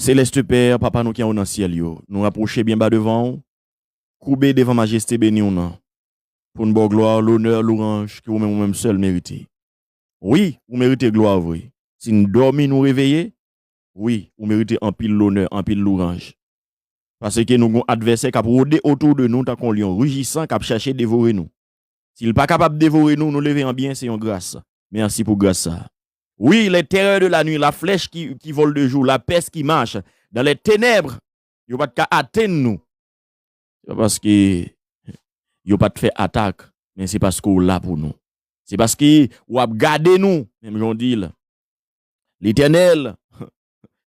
Céleste Père, Papa nous qui est dans le ciel, nous rapprocher bien bas devant, couper devant majesté béni pour une bonne gloire, l'honneur, l'orange que vous-même seul méritez. Oui, vous méritez gloire, oui. Si nous dormons, nous réveillons, oui, vous méritez en pile l'honneur, en pile l'orange. Parce que nous avons un adversaire qui a rôdé autour de nous, tant qu'on lion rugissant, qui a cherché de dévorer nous. S'il n'est pas capable de dévorer nous, nous lever en bien, c'est une grâce. Merci pour grâce. Oui, les terreurs de la nuit, la flèche qui vole de jour, la peste qui marche dans les ténèbres, il n'y a pas de atteindre nous. C'est parce que il n'y a pas de fait attaque, mais c'est parce qu'on est là pour nous. C'est parce qu'il a gardé nous, même j'en dis là. L'Éternel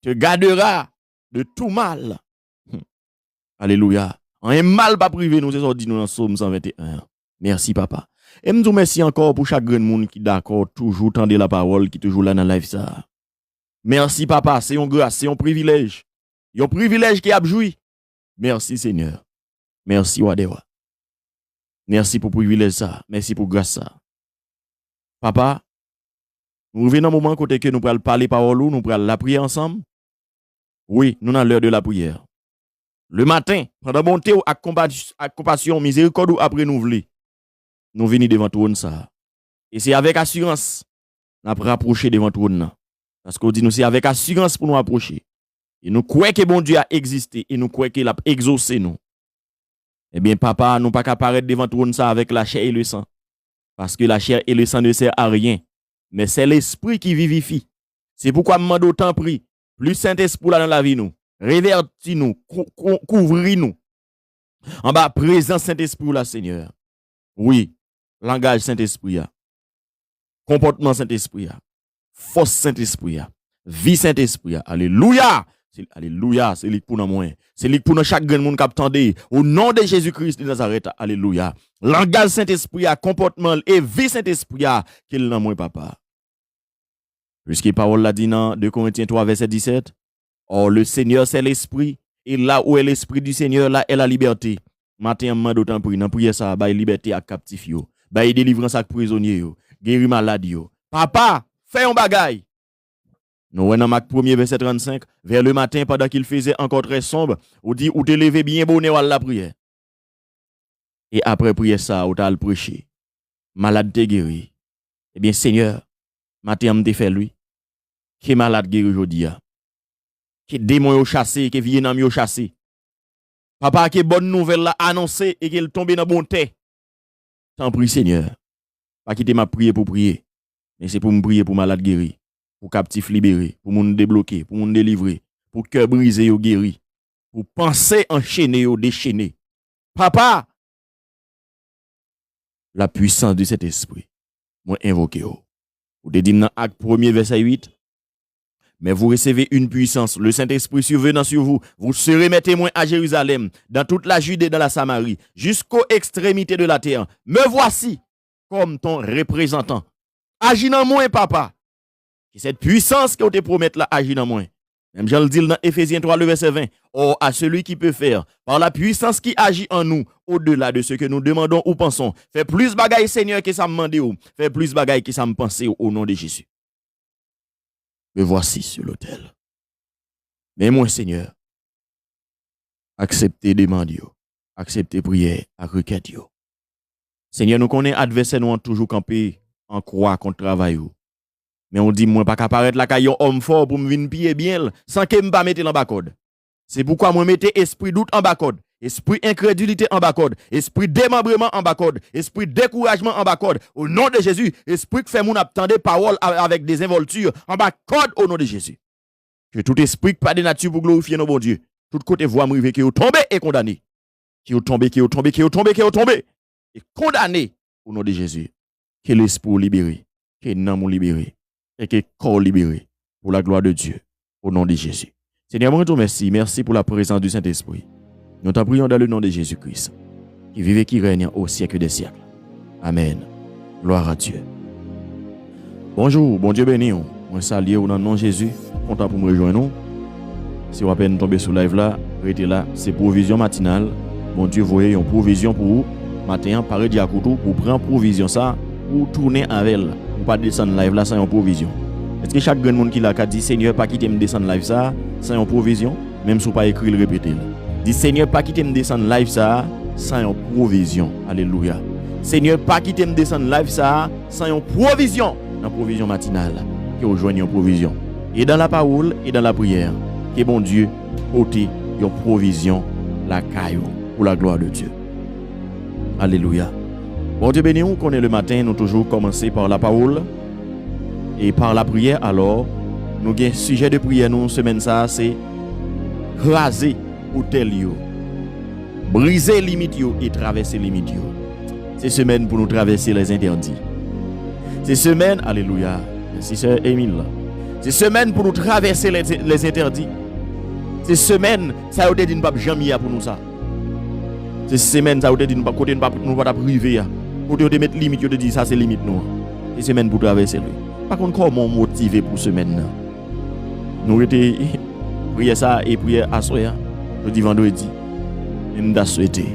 te gardera de tout mal. Alléluia. Un mal pas privé nous, c'est ça qu'on dit nous dans Psaume 121. Merci papa. Et nous merci encore pour chaque grand monde qui d'accord, toujours tendre la parole, qui toujours là dans la live ça. Merci papa, c'est une grâce, c'est un privilège. Un privilège qui a joui. Merci Seigneur. Merci Wadewa. Merci pour privilège ça. Merci pour grâce ça. Papa, nous revenons au moment côté que nous pourrons parler parole, nous pourrons la prier ensemble. Oui, nous avons l'heure de la prière. Le matin, pendant bonté à compassion, miséricorde après nous voulons. Nous venons devant trône ça. Et c'est avec assurance nous avons rapproché devant trône. Parce qu'on dit nous c'est avec assurance pour nous approcher. Et nous croyons que bon Dieu a existé et nous croyons qu'il a exaucé nous. Eh bien papa, nous pas qu'à paraître devant trône ça avec la chair et le sang. Parce que la chair et le sang ne servent à rien. Mais c'est l'esprit qui vivifie. C'est pourquoi je demande autant prix. Plus Saint-Esprit là dans la vie nous. Révertis-nous, couvris-nous. En bas, présent Saint-Esprit là, Seigneur. Oui, langage Saint-Esprit. Comportement Saint-Esprit. Force Saint-Esprit. Vie Saint-Esprit. Alléluia. Alléluia. C'est lui pour nous moins. C'est lui pour nous chaque grand monde qui attendait. Au nom de Jésus-Christ de Nazareth. Alléluia. Langage Saint-Esprit, comportement et vie Saint-Esprit. Qu'il n'a moins, papa. Puisque parole l'a dit dans 2 Corinthiens 3, verset 17. Or, le Seigneur, c'est l'esprit. Et là où est l'esprit du Seigneur, là est la liberté. Matin, je d'autant prie. Dans prière, ça, bail liberté à captif, bail délivrance à prisonnier, guéri malade. Papa, fais un bagay. Nous, dans Marc 1er, verset 35, vers le matin, pendant qu'il faisait encore très sombre, on dit, ou te lever bien bonnet à la prière. Et après prière, ça, ou t'as le prêcher. Malade te guéri. Eh bien, Seigneur, matin, je te fait lui. Qui est malade guéri aujourd'hui? Qui démon yo chassé, qui viennent yo chassé. Papa, qui bonne nouvelle là annoncée et qu'elle tombe dans bon terre. T'en prie Seigneur. Pas quitter ma prière pour prier. Mais c'est pour me prier pour malade guéri, pour captif libéré, pour moun débloqué, pour moun délivré, pour cœur brisé yo guéri, pour penser enchaîné yo déchaîné. Papa, la puissance de cet esprit, moi invoqué yo. Ou te dit dans Acte 1er verset 8. Mais vous recevez une puissance, le Saint-Esprit survenant sur vous. Vous serez mes témoins à Jérusalem, dans toute la Judée, dans la Samarie, jusqu'aux extrémités de la terre. Me voici comme ton représentant. Agis dans moi, papa. Et cette puissance que vous te promettez là, agis dans moi. Même je le dis dans Éphésiens 3, le verset 20. Or, à celui qui peut faire, par la puissance qui agit en nous, au-delà de ce que nous demandons ou pensons, fait plus bagaille, Seigneur, que ça me demande, fait plus bagaille que ça me pense au nom de Jésus. Me voici sur l'autel. Mais moi, Seigneur, acceptez demande, acceptez prière, à requête. Seigneur, nous connaissons adversaires, nous ont toujours campé en croix contre travail. Mais on dit, moi, pas qu'à paraître là, qu'il y a un homme fort pour me venir piller bien, sans que me pas mettre en bas code. C'est pourquoi moi, mettez esprit doute en bas code, esprit incrédulité en bas code, esprit démembrement en bas code, esprit découragement en bas code. Au nom de Jésus, esprit qui fait mon attendre parole avec des involtures en bas code au nom de Jésus. Que tout esprit pas de nature pour glorifier nos bon Dieu. Tout côté voix m'river qui est tombé et condamné. Qui est tombé, qui est tombé, qui est tombé, qui est tombé. Et condamné au nom de Jésus. Que l'esprit libéré, que l'âme libéré, et que le corps libéré pour la gloire de Dieu au nom de Jésus. Seigneur, moi, merci. Merci pour la présence du Saint-Esprit. Nous t'en prions dans le nom de Jésus-Christ, qui vive et qui règne au siècle des siècles. Amen. Gloire à Dieu. Bonjour, bon Dieu béni. Moi, salué au nom de Jésus. Content pour me rejoindre. Si vous avez tombé sur live là, restez là. C'est provision matinale. Bon Dieu, voyez une provision pour vous. Matin, paré diakoutou pour prendre provision ça, pour tourner avec elle. Pour pas descendre live là sans une provision. Est-ce que chaque grand monde qui l'a dit Seigneur pas quitter me descendre live ça sans une provision, même si pas écrit le répéter. Dit Seigneur pas quitter me descendre live ça sans une provision. Alléluia. Seigneur pas quitter me descendre live ça sans une provision, une provision matinale qui rejoigne une provision. Et dans la parole et dans la prière, que bon Dieu ôte une provision la caillou pour la gloire de Dieu. Alléluia. Bon Dieu béni, qu'on est le matin, nous toujours commencer par la parole et par la prière. Alors, nous avons un sujet de prière, nous, semaine ça, c'est raser hôtel yo, briser limite yo et traverser limite yo. C'est semaine pour nous traverser les interdits. C'est semaine, alléluia, merci sœur Émile. C'est semaine pour nous traverser les interdits. C'est semaine, ça a été dit pas jamais pour nous ça. C'est semaine, ça a été dit pas côté nous pas priver. Côté de mettre limite, de dire ça c'est limite nous. C'est semaine pour traverser lui. Par contre, comment motiver pour semaine? Nous étions prier ça et prier à soir. Je dis vendredi. Nous avons souhaité.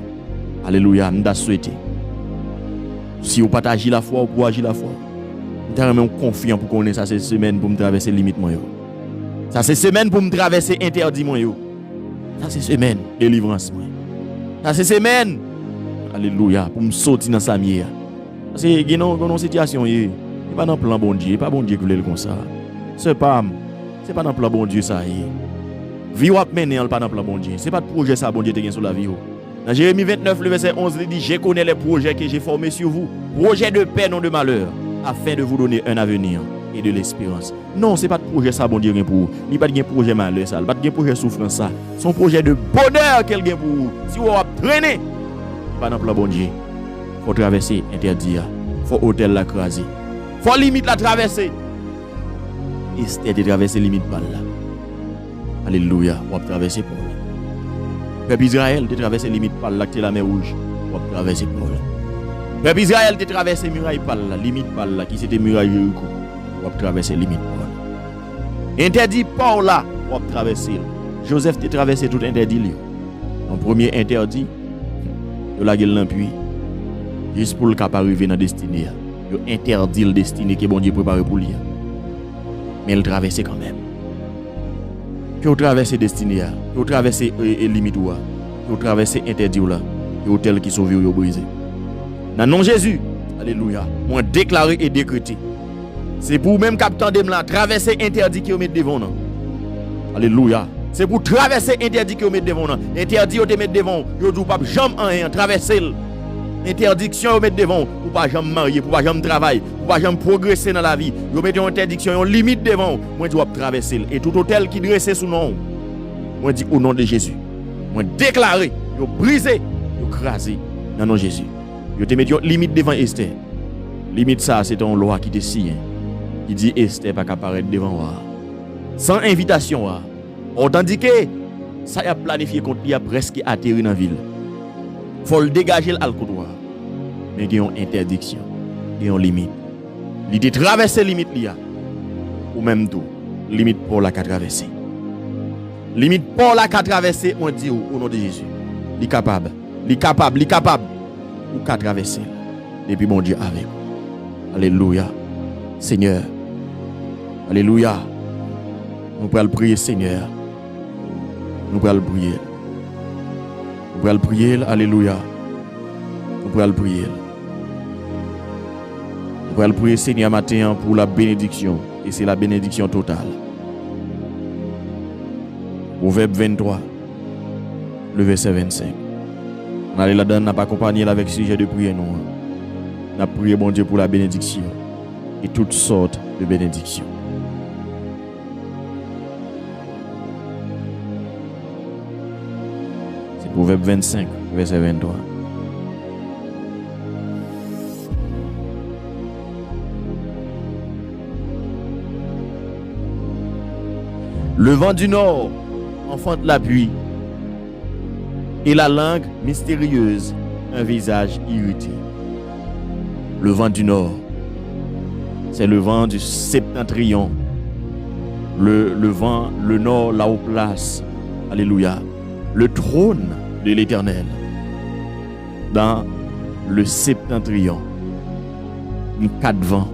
Alléluia, nous avons souhaité. Si vous partagez la foi, vous pouvez agir la foi. Nous sommes confiants pour connaître ça, c'est semaine pour me traverser les limites. Ça, c'est semaine pour me traverser interdit. Ça, c'est semaine délivrance. Ça, c'est semaine. Alléluia, pour me sortir dans sa mienne. Parce que il y a une situation, il n'est pas dans le plan bon Dieu, pas bon Dieu qui voulait le comme ça. C'est pas dans le plan bon Dieu ça. Vie ou mener pas dans le plan bon Dieu. C'est pas de projet ça bon Dieu te sur la vie. Dans Jérémie 29, le verset 11, il dit, je connais les projets que j'ai formés sur vous, projets de paix, non de malheur, afin de vous donner un avenir et de l'espérance. Non, c'est pas de projet ça bon Dieu pour vous. Il n'y a pas de projet malheur ça, il n'y a pas de projet souffrance ça. Son projet de bonheur qu'elle gagne pour vous. Si vous avez traîné, pas dans le plan bon Dieu. Faut traverser interdit. Faut hôtel la craser. Faut limite la traverser. Et c'était traverser limite par là. Alléluia, on va traverser pour là. Peuple Israël te traverser limite par là, que la mer rouge. On va traverser pour là. Peuple Israël te traverser muraille par là, limite par là, qui c'était muraille Jéricho. On va traverser limite par là. Interdit par là, on va traverser. Joseph te traversé tout interdit. En premier interdit, de la gueule dans puits. Juste pour le cap arriver dans la destinée. Il interdit le destinée que bon Dieu préparé pour lui. Mais il traverse quand même. Que vous traversez destinée, que vous traversez limite, que vous traversez interdit là, que vous tel qui sauve ou brisé. Dans le nom de Jésus, alléluia, moi déclaré et décrété. C'est pour même capitaine de là traverser interdit qui vous met devant nous. Alléluia. C'est pour traverser interdit que vous mettez devant. Interdit que vous mettez devant. Vous ne pas jamais rien traverser. Interdiction que vous mettez devant. Pour pas jamais marier, pour pas jamais travailler, pour pas jamais progresser dans la vie. Vous mettez une interdiction, une limite devant. Moi, je dois traverser. Et tout hôtel qui dresse sous nom. Moi, je dis au nom de Jésus. Moi, déclaré, vous brisé, vous crasé dans le nom de Jésus. Vous te mettez une limite devant Esther. Limite ça, c'est une loi qui te signe. Qui dit Esther pas apparaître devant moi. Sans invitation. Tandis que ça a planifié contre lui a presque atterri dans la ville. Il faut le dégager le couloir. Mais il y a une interdiction. Il y a une limite. Il a traversé la limite. Ou même tout. Limite pour la traverser. Limite pour la traverser, on dit au nom de Jésus. Il est capable. Il est capable. Il est capable. Ou qu'à traverser. Depuis mon Dieu avec vous. Alléluia. Seigneur. Alléluia. Nous pouvons prier, Seigneur. Nous pouvons prier. Nous pouvons prier, alléluia. Nous pouvons prier. Nous pouvons prier, Seigneur, matin pour la bénédiction. Et c'est la bénédiction totale. Proverbe 23, le verset 25. On allait là-dedans, n'a pas accompagné avec sujet de prière, non. On a prié, bon Dieu, pour la bénédiction. Et toutes sortes de bénédictions. Proverbe 25, verset 23. Le vent du nord enfante la pluie et la langue mystérieuse un visage irrité. Le vent du nord, c'est le vent du septentrion. Le vent, le nord, là où place. Alléluia. Le trône de l'Éternel dans le septentrion. Quatre vents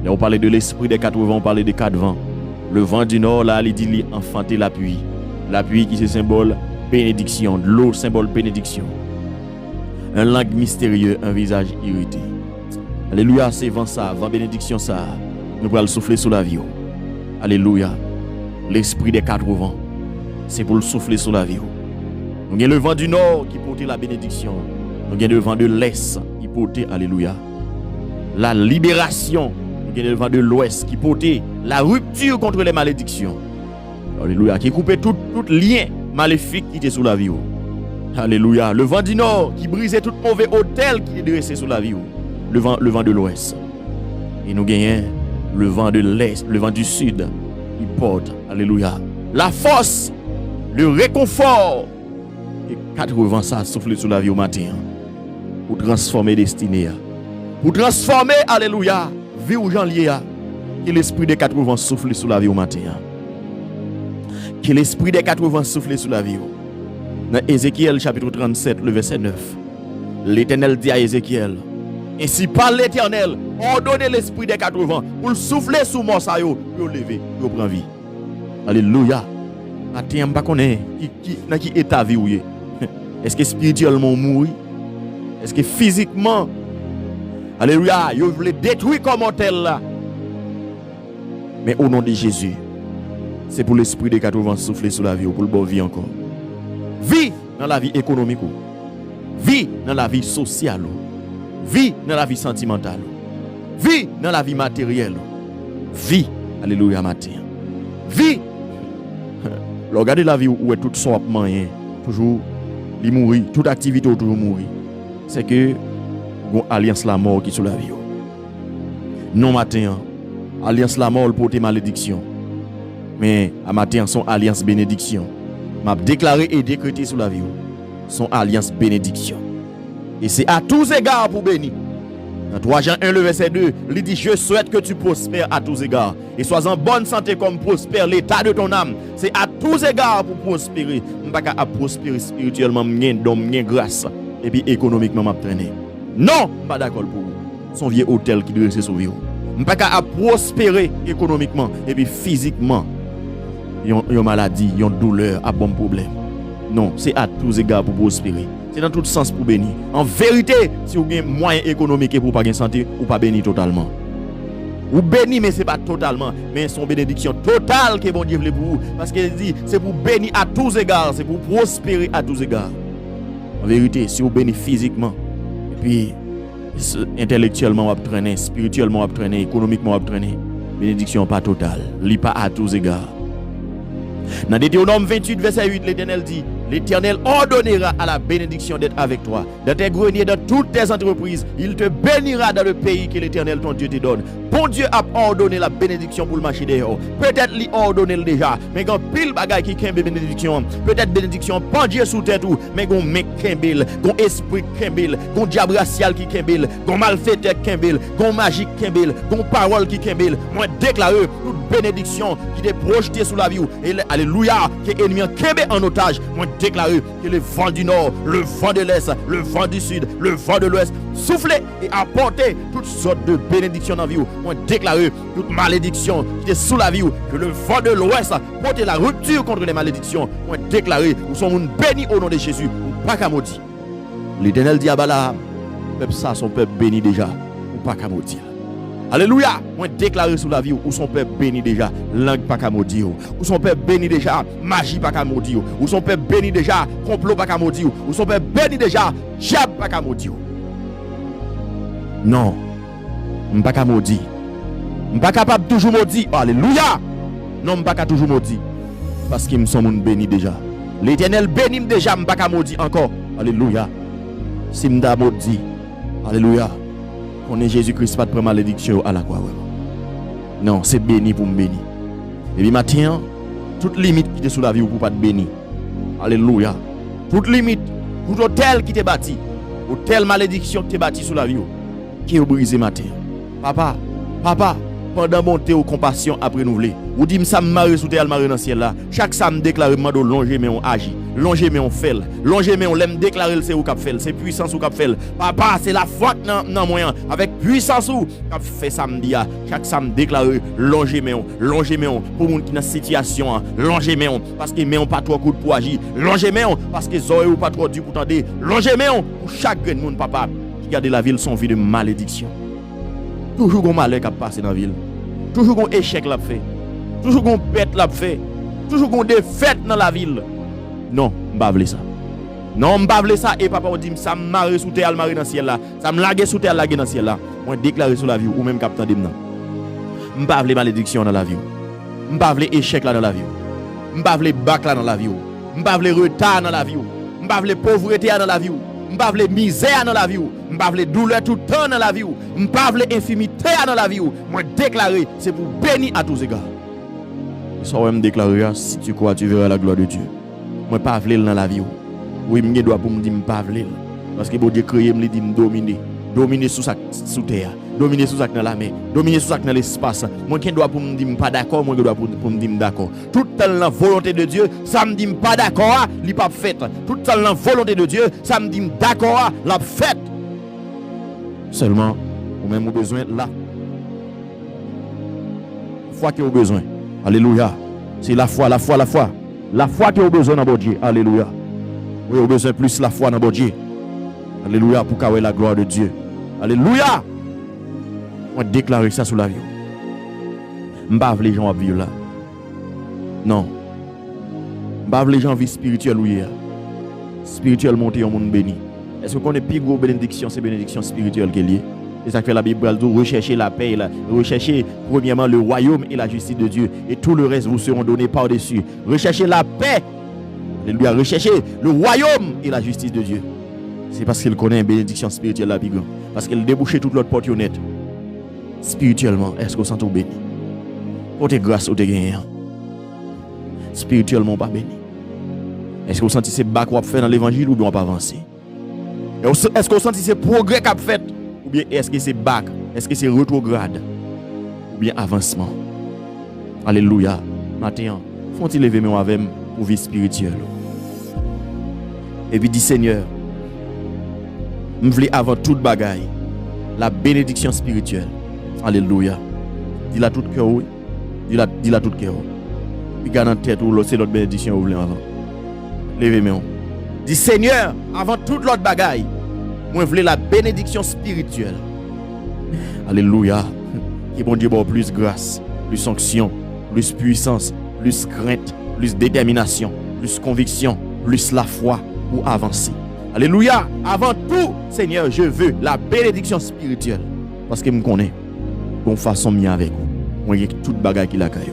Et on parlait de l'esprit des 4 vents, on parlait des 4 vents. Le vent du nord, là, il dit, il enfanté la pluie. La pluie qui c'est symbole bénédiction. L'eau, symbole bénédiction. Un langue mystérieux, un visage irrité. Alléluia, c'est vent ça, vent bénédiction ça. Nous pourrons le souffler sous la vie. Alléluia. L'esprit des 4 vents, c'est pour le souffler sous la vie. Nous avons le vent du nord qui porte la bénédiction. Nous avons le vent de l'est qui porte, alléluia, la libération. Nous avons le vent de l'ouest qui porte la rupture contre les malédictions. Alléluia, qui coupe tout lien maléfique qui était sous la vie. Alléluia, le vent du nord qui brisait tout mauvais hôtel qui était dressé sous la vie. Le vent de l'ouest. Et nous gagnons le vent de l'est, le vent du sud qui porte, alléluia, la force, le réconfort. Et 4 vents ça souffle sur la vie au matin pour transformer destinée, pour transformer, alléluia, vie aux gens liés. Que l'esprit des 4 vents souffle sur la vie au matin. Que l'esprit des 4 vents souffle sur la vie. Dans Ézéchiel chapitre 37, le verset 9, l'Éternel dit à Ézéchiel, ainsi parle l'Éternel, ordonnez l'esprit des 4 vents pour le souffler sous moi ça yo, pour lever, pour prendre vie. Alléluia. Matin, je ne sais pas qui est ta vie. Est-ce que spirituellement mourir? Est-ce que physiquement? Alléluia. Vous voulez détruire comme tel là. Mais au nom de Jésus, c'est pour l'esprit des 4 vents souffler sur la vie, pour le bon vie encore. Vie dans la vie économique. Vie dans la vie sociale. Vie dans la vie sentimentale. Vie dans la vie matérielle. Vie. Alléluia matin. Vie. Regardez la vie où est tout son moyen. Toujours, il mourit. Toute activité où toujours mourir. C'est que, bon, alliance la mort qui est sur la vie. Non matin. Alliance la mort pour tes malédictions. Mais à matin, son alliance bénédiction. M'a déclaré et décrété sur la vie. Son alliance bénédiction. Et c'est à tous égards pour bénir. Dans 3 Jean 1, le verset 2, il dit, je souhaite que tu prospères à tous égards. Et sois en bonne santé comme prospère l'état de ton âme. C'est à tous égards pour prospérer. Je ne peux pas prospérer spirituellement, je grâce. Et puis économiquement, je vais traîner. Non, je ne suis pas d'accord pour vous. Son vieux hôtel qui doit rester sur vous. Je ne peux pas prospérer économiquement et puis physiquement. Il y a une maladie, il y a une douleur, un bon problème. Non, c'est à tous égards pour prospérer. C'est dans tout sens pour bénir. En vérité, si vous avez un moyen économique pour pas gagner santé, ou pas bénir totalement. Ou bénir, mais ce n'est pas totalement. Mais c'est une bénédiction totale que bon Dieu voulait pour vous. Parce qu'il dit, c'est pour bénir à tous égards. C'est pour prospérer à tous égards. En vérité, si vous bénissez physiquement, et puis intellectuellement, vous traîner, spirituellement, vous traîner, économiquement, vous traîner, bénédiction pas totale. Lis pas à tous égards. Dans Deutéronome 28, verset 8, l'Éternel dit, l'Éternel ordonnera à la bénédiction d'être avec toi. Dans tes greniers, dans toutes tes entreprises, il te bénira dans le pays que l'Éternel ton Dieu te donne. Bon Dieu a ordonné la bénédiction pour le marché dehors. Peut-être lui ordonné déjà, mais quand pile bagaille qui kembe bénédiction, peut-être bénédiction pas Dieu sous tête ou, mais gon mec kembel, gon esprit kembel, gon diable racial qui kembel, gon malfaiteur kembel, gon magique kembel, gon parole qui kembel. Moi déclare toute bénédiction qui est projetée sous la vie. Et alléluia, que l'ennemi kembe en otage. Moi déclare que le vent du nord, le vent de l'est, le vent du sud, le vent de l'ouest souffler et apporter toutes sortes de bénédictions dans la vie. Moi déclare toute malédiction qui est sous la vie, que le vent de l'ouest porte la rupture contre les malédictions. Moi déclare, nous sommes bénis au nom de Jésus, pas qu'à maudire. L'Éternel dit à Balaam, peuple ça, son peuple béni déjà, ou pas qu'à maudire. Alléluia, moi déclare sous la vie, ou son peuple béni déjà, langue pas qu'à maudire, ou son peuple béni déjà, magie pas qu'à maudire, ou son peuple béni déjà, complot pas qu'à maudire, ou son peuple béni déjà, diable pas qu'à maudire. Non, je ne suis pas capable de maudire. Je ne suis pas capable de toujours maudire. Alléluia. Non, je ne suis pas capable de toujours maudire. Parce qu'ils me sont bénis déjà. L'Éternel bénit déjà, je ne suis pas capable de maudire encore. Alléluia. Si je suis maudit. Alléluia. On est Jésus-Christ, pas de malédiction à la croix. Non, c'est béni pour me bénir. Et puis maintenant, toute limite qui est sous la vie, pour pas te bénir. Alléluia. Toute limite, tout hôtel qui t'est bâti, hôtel malédiction qui t'est bâti sous la vie, qui est brisé matin. Papa, pendant bonté ou compassion après renouvelé. Ou dit ça marre sous terre marre dans ciel là. Chaque ça me déclare mando longer mais on agit. Longer mais on fait. Longer mais on l'aime déclarer c'est ou cap fait. C'est puissance ou cap fait. Papa, c'est la foi dans moyen avec puissance ou cap fait samedi. Chaque ça me déclare longer mais on pour monde qui dans situation longer mais on parce que mais on pas trop coup pour agir. Longer mais on parce que zoé ou pas trop dur pour tendre. Longer mais on pour chaque grain monde papa qui garde la ville son vie de malédiction. Toujours un malheur qui a passé dans la ville. Toujours un échec l'a fait. Toujours un pète l'a fait. Toujours une défaite dans la ville. Non, je ne veux pas ça. Non, je ne veux pas ça. Et papa dit ça me marre sous terre, marre dans le ciel là. Ça me lague sous terre, lague dans le ciel là. Moi déclarer sur la vie ou même capitaine de maintenant. Je ne veux pas malédiction dans la vie. Je ne veux pas échec là dans la vie. Je ne veux pas bac là dans la vie. Je ne veux pas retard dans la vie. Je ne veux pas pauvreté dans la vie. Je ne veux pas misère dans la vie. Je ne veux pas douleur tout le temps dans la vie. Je ne veux pas infimité dans la vie. Moi déclarer, c'est pour bénir à tous égards. Ça va me déclarer, si tu crois, tu verras la gloire de Dieu. Moi pas vle dans la vie. Oui, je dois pour me dire pas vle. Parce que bon Dieu créé me dit dominer. Dominer sous terre, dominer sous ça dans la mer, dominer sous ça dans l'espace. Moi qui doit pour me dire pas d'accord, moi qui dois pour me dire d'accord. Toute la volonté de Dieu, ça me dit pas d'accord, il pas fait. Toute la volonté de Dieu, ça me dit d'accord, l'a fait. Seulement, ou même au besoin là. Foi qui au besoin. Alléluia. C'est la foi, la foi, la foi. La foi qui au besoin dans bon Dieu. Alléluia. Oui, au besoin plus la foi dans bon Dieu. Alléluia pour qu'avoir la gloire de Dieu. Alléluia. On déclare ça sur la vie. M'bave les gens à vivre là. Non. M'bave les gens vivre spirituel ou hier. Spirituel monter au monde béni. Est-ce que qu'on est plus gros bénédiction, c'est bénédiction spirituelle qui est liée? C'est ça que la Bible dit, rechercher la paix, rechercher premièrement le royaume et la justice de Dieu. Et tout le reste vous seront donnés par-dessus. Rechercher la paix. Alléluia. Rechercher le royaume et la justice de Dieu. C'est parce qu'il connaît une bénédiction spirituelle la plus grande. Parce qu'il débouche toute l'autre porte honnête. Spirituellement, est-ce qu'on s'en trouve béni? Côté grâce ou te gagné? Spirituellement, pas béni. Est-ce qu'on sent ces bacs qu'on fait dans l'évangile ou bien on pas avancer? Est-ce qu'on sent ces progrès qu'on fait? Ou bien est-ce que c'est bac? Est-ce que c'est rétrograde? Ou bien avancement? Alléluia. Matin, font-ils lever mes avec pour vie spirituelle? Et puis dit Seigneur, je veux avant toute bagaille la bénédiction spirituelle. Alléluia. Dis-la tout cœur, oui. Dis-la tout cœur. Puis garde en tête ou c'est l'autre bénédiction que vous voulez avant. Levez-moi. Dis Seigneur, avant toute l'autre bagaille, moi je veux la bénédiction spirituelle. Alléluia. Que bon Dieu bon plus grâce, plus onction, plus puissance, plus crainte, plus détermination, plus conviction, plus la foi pour avancer. Alléluia. Avant tout, Seigneur, je veux la bénédiction spirituelle. Parce que je me connais. Gon façon mien avec vous. Moi j'ai toute bagaille qui la caille.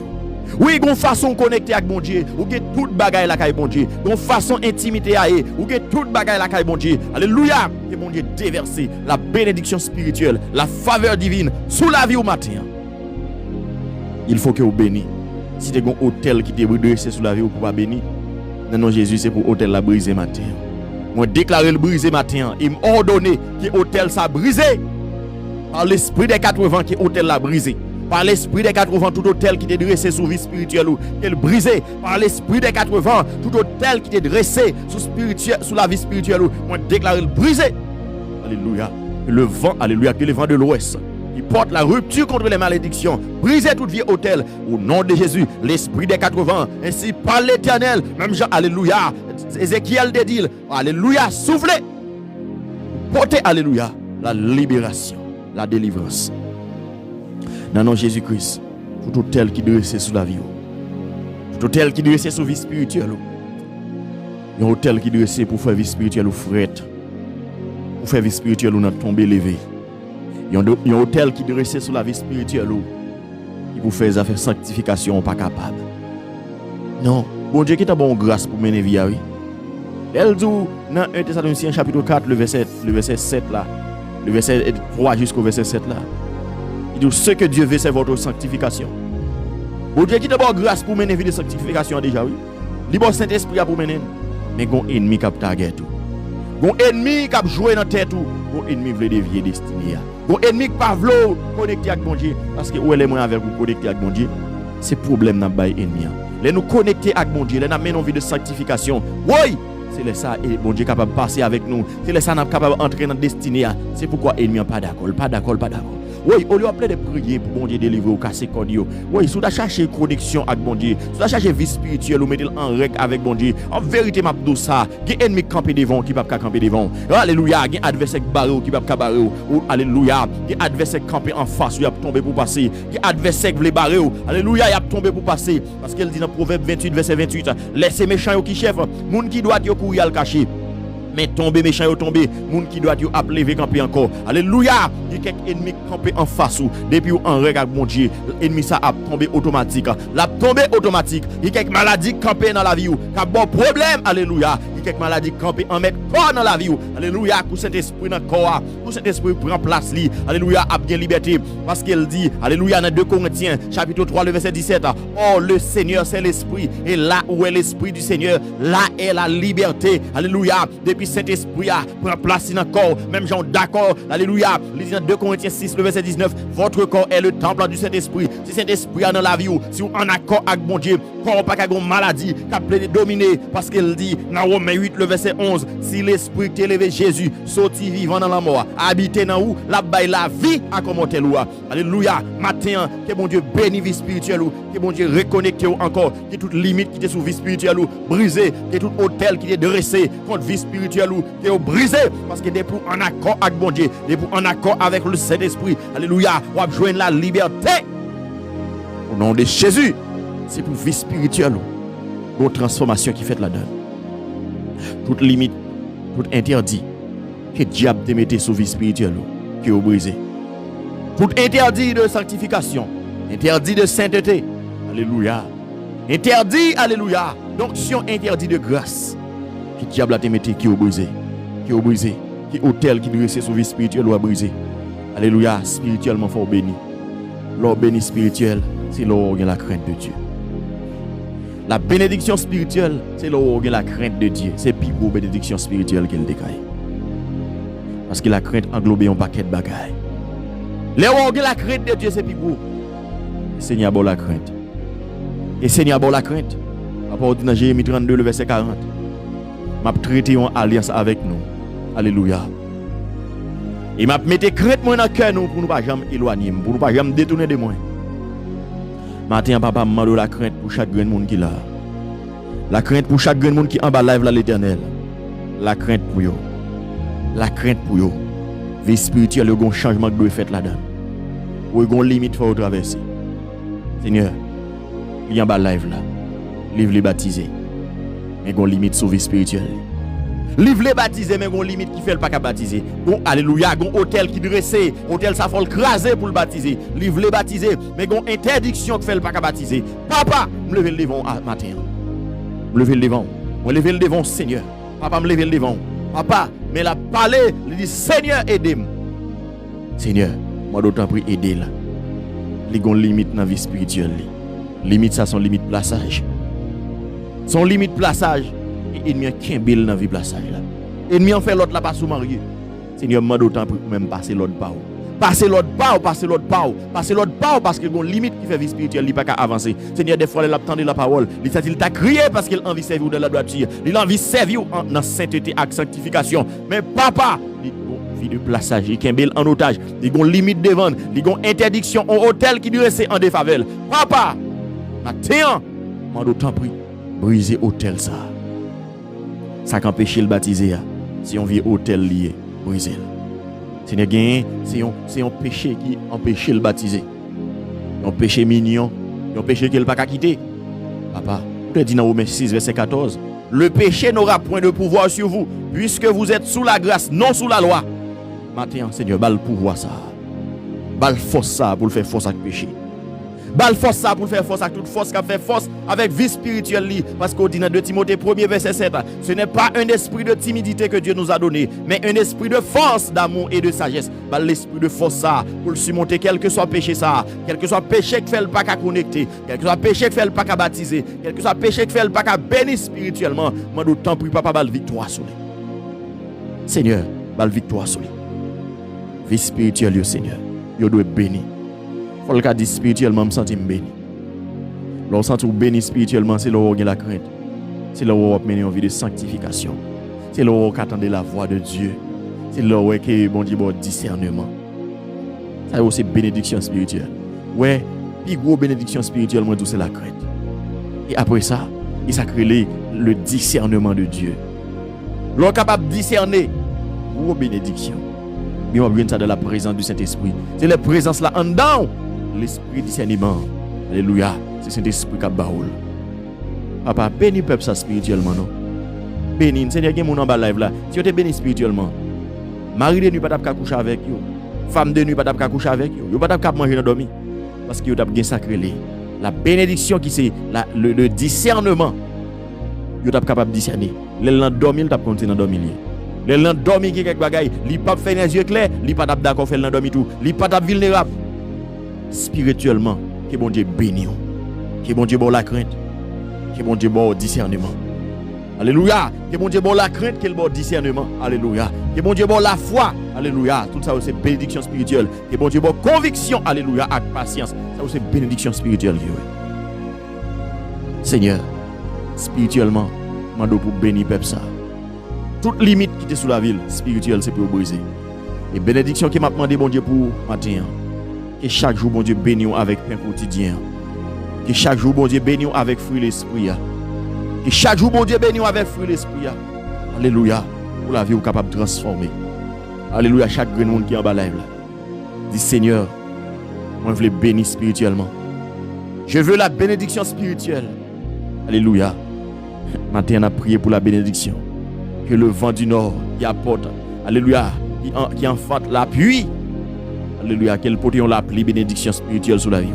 Oui, gon façon connecter avec bon Dieu, ou que toute bagaille la caille bon Dieu. Gon façon intimité à ou que toute bagaille la caille bon Dieu. Alléluia. Que bon Dieu déverser la bénédiction spirituelle, la faveur divine sous la vie au matin. Il faut que vous bénissez. Si tu as un hôtel qui te brisé sous la vie ou pour pas bénir, non Jésus c'est pour hôtel la briser matin. Moi déclarer le briser matin, il m'ordonne que hôtel ça brisé. Par l'esprit des 80 qui hôtel la brisé. Par l'esprit des 80 tout hôtel qui t'est dressé sous vie spirituelle ou qu'elle brisé. Par l'esprit des 80 tout hôtel qui t'est dressé sous la vie spirituelle ou moi déclarer le brisé. Alléluia. Que le vent, alléluia, que le vent de l'ouest qui porte la rupture contre les malédictions, briser toute vie hôtel au nom de Jésus, l'esprit des 80, ainsi par l'Éternel, même Jean, alléluia, Ézéchiel des dit, alléluia, soufflez, portez, alléluia, la libération, la délivrance. Dans le nom de Jésus-Christ, tout hôtel qui dressé sous la vie, tout hôtel qui dressé sous la vie spirituelle, un hôtel qui dressé pour faire vie spirituelle ou frette, pour faire vie spirituelle ou n'a tombé levé. Il y a un hôtel qui dressé sur la vie spirituelle qui vous fait faire sanctification pas capable. Non, bon Dieu qui t'a bon grâce pour mener vie. Elle dit dans 1 Thessaloniciens chapitre 4 le verset 7 là, le verset 3 jusqu'au verset 7 là. Il dit ce que Dieu veut c'est votre sanctification. Bon Dieu qui t'a bon grâce pour mener vie de sanctification déjà oui. Il bon Saint-Esprit pour mener mais gon ennemi qui t'a guerre tout. Gon ennemi qui a joué dans tête tout, gon ennemi veut dévier destinée. Gon ennemi qui pas vlo connecter avec bon Dieu parce que où est les moyens avec vous connecter avec bon Dieu. C'est problème n'a bail ennemi. Les nous connecter avec bon Dieu, les n'a mené en vie de sanctification. Oui, c'est là ça et bon Dieu capable de passer avec nous. C'est là ça n'a capable d'entrer dans destinée. C'est pourquoi ennemi pas d'accord, pas d'accord, pas d'accord. Oui, on lui a plein de prier pour bon Dieu délivrer ou casser cordio. Oui, si vous cherchez connexion avec bon Dieu, si vous cherchez vie spirituelle ou mettez en règle avec bon Dieu, en vérité m'a dit ça, il y a ennemi camper devant qui pas camper devant. Alléluia, il y a adversaire barré qui pas barré ou alléluia, il y a adversaire camper en face, il a tombé pour passer. Il y a adversaire qui veut barrer ou alléluia, il a tombé pour passer parce qu'elle dit dans Proverbe 28 verset 28, laissez méchants qui chef, moun qui doit yo courir al cacher. Mais tomber méchant yo tomber, moun qui doit yo lever camper encore. Alléluia, il y a quelques ennemis camper en face ou depuis ou en règle avec mon Dieu, l'ennemi ça a tombé automatique. La tombé automatique. Il y a quelques maladies camper dans la vie ou, qui bon problème. Alléluia. Il y a quelques maladies camper en mettre corps dans la vie ou. Alléluia, que cet esprit dans corps, que cet esprit prend place li. Alléluia, a bien liberté parce qu'elle dit alléluia dans 2 Corinthiens chapitre 3 le verset 17. Oh le Seigneur c'est l'esprit et là où est l'esprit du Seigneur, là est la liberté. Alléluia. Depuis Saint-Esprit prend place dans le corps, même gens d'accord, alléluia, il dit dans 2 Corinthiens 6, le verset 19, votre corps est le temple du Saint-Esprit. Si Saint-Esprit est dans la vie, si vous en accord avec bon Dieu, corps pas qu'à une maladie, qui a plaidé dominer, parce qu'il dit dans Romains 8, le verset 11, si l'Esprit t'a élevé Jésus, sorti vivant dans la mort, habité dans où, la baille la vie à comment tel ou. Alléluia, matin, que bon Dieu bénisse vie spirituelle ou, que bon Dieu reconnecte ou encore, que toute limite qui était sous vie spirituelle ou, brisée, que tout hôtel qui est dressé contre vie spirituelle ou qui est brisé parce que depuis en accord avec bon Dieu, depuis en accord avec le Saint-Esprit, alléluia, on va joindre la liberté au nom de Jésus. C'est pour vie spirituelle ou transformation qui fait la donne. Toute limite, tout interdit que diable te mette sous vie spirituelle qui est brisé. Tout interdit de sanctification, interdit de sainteté, alléluia, interdit, alléluia, d'onction interdit de grâce. Qui diable a te mette qui est brisé, qui hôtel qui dressé sur vie spirituelle ou a brisé. Alléluia, spirituellement fort béni. L'or béni spirituel, c'est l'or qui a la crainte de Dieu. La bénédiction spirituelle, c'est l'or qui a la crainte de Dieu. C'est plus beau bénédiction spirituelle qu'elle décaille. Parce que la crainte englobe un paquet de bagailles. L'or qui a la crainte de Dieu, c'est plus beau. Le Seigneur a bon la crainte. Et Seigneur a bon la crainte. À part dans Jérémie 32, le verset 40. M'a traité en alliance avec nous. Alléluia. Et m'a mette crainte moi dans cœur nous pour nous pas jamais éloigner, pour nous pas jamais détourner de moi. Matin papa m'a demandé la crainte pour chaque grand monde qui là. La crainte pour chaque grand monde qui en bas live là l'Éternel. La crainte pour yo. La crainte pour yo. Vie spirituelle yo gon changement que doit faire là-dedans. Ou gon limite faut traverser. Seigneur, il y a en bas live là. Livre les baptisés. Mais gon limite sur vie spirituelle. Livre les baptisés mais gon limite qui fait le pas qu'à baptiser. Gon alléluia, gon hôtel qui dressé, hôtel ça faut le craser pour le baptiser. Livre les baptisés mais gon interdiction qui fait le pas qu'à baptiser. Papa, me lever le devant matin. Me lever le devant. Me lever le devant Seigneur. Papa me lever le devant. Papa, mais la parler, il dit Seigneur aidez-moi. Seigneur, moi d'autant prie aider là. Les gon limite dans vie spirituelle. Limite ça son limite plaçage. Son limite plaçage et ennemi qui belle dans vie plaçage là. Ennemi en fait l'autre là pas sous marié. Seigneur m'a d'autant pour même passer l'autre pas. Passer l'autre pas, passer l'autre pas, passer l'autre pas parce que gon limite qui fait vie spirituelle, il pas qu'à avancer. Seigneur des fois il attendait la parole, il t'a crié parce qu'il envie servir dans la droiture. Il envie servir dans sainteté et sanctification. Mais papa, il vie de plaçage, il kembel en otage, il gon limite devant, il gon interdiction au hôtel qui doit rester en défaveur. Papa, matin, m'a d'autant prie briser hôtel ça. Ça qu'empêche le baptiser. Si on vit hôtel lié, briser. Seigneur gain, c'est un péché qui empêche le baptiser. Un péché mignon, un péché qu'il pas qu'à quitter. Papa, vous te dit dans Romains 6 verset 14, le péché n'aura point de pouvoir sur vous puisque vous êtes sous la grâce, non sous la loi. Maintenant, Seigneur, bal pouvoir ça. Bal force ça pour le faire force avec péché. Bal force ça pour faire force avec toute force qui fait force avec vie spirituelle parce qu'au dit dans 2 Timothée 1er verset 7, ce n'est pas un esprit de timidité que Dieu nous a donné, mais un esprit de force, d'amour et de sagesse. Bal l'esprit de force ça pour le surmonter quel que soit péché ça, quel que soit péché qui fait le pas qu'à connecter, quel que soit péché qui fait le pas qu'à baptiser, quel que soit péché qui fait le pas qu'à bénir spirituellement, moi d'autant prie papa bal victoire sur lui. Seigneur, bal victoire sur lui. vie spirituelle, yo, Seigneur. Yo doit béni. Faut le cas dire spirituellement, me sentir béni. Lorsque on sent béni spirituellement, c'est là où on a la crainte. C'est là où on mener une vie de sanctification. C'est là où on attend la voix de Dieu. C'est là où on bon Dieu bon discernement. Ça c'est bénédiction spirituelle. Ouais, puis gros bénédiction spirituelle, moi, c'est la crainte. Et après ça, il s'accrèle le discernement de Dieu. L'on est capable de discerner, gros bénédiction. Mais on vient ça dans la présence du Saint-Esprit. C'est la présence là en dedans. L'esprit discernement. Alléluia. C'est le Saint-Esprit qui a baoul. Papa, bénis le peuple ça spirituellement, non? Bénis. Seigneur, il y a des gens en bas live là. Si vous êtes béni spirituellement, mari de nuit pas de coucher avec vous. Femme de nuit pas de coucher avec vous. Vous pas de manger dans dormir. Parce que vous avez sacré. La bénédiction qui c'est le discernement. Vous êtes capable de discerner. Les dormir, vous avez continué à dormir. Les gens dormi qui quelque bagaille, li pas faire les yeux clairs, li pas d'accord faire dormi tout, li pas vulnérable. Spirituellement, que bon Dieu béni, que bon Dieu bon la crainte, que bon Dieu bon discernement. Alléluia, que bon Dieu bon la crainte, que bon discernement. Alléluia, que bon Dieu bon la foi. Alléluia, tout ça c'est bénédiction spirituelle. Que bon Dieu bon conviction. Alléluia, avec patience. Ça c'est bénédiction spirituelle. Seigneur, spirituellement, mando pour bénir peuple ça. Toute limite qui était sous la ville spirituelle, c'est pour briser. Et bénédiction qui m'a demandé, bon Dieu, pour matin. Que chaque jour, bon Dieu, bénisse avec pain quotidien. Que chaque jour, bon Dieu, bénisse avec fruit l'esprit. Que chaque jour, bon Dieu, bénisse avec fruit l'esprit. Alléluia. Pour la vie, vous capable de transformer. Alléluia. Chaque grand monde qui est en bas live là. Dis Seigneur, moi, je veux bénir spirituellement. Je veux la bénédiction spirituelle. Alléluia. Matin, on a prié pour la bénédiction. Que le vent du nord qui apporte, alléluia, qui enfante l'appui, alléluia, qu'elle porte l'appui bénédiction spirituelle sur la vie.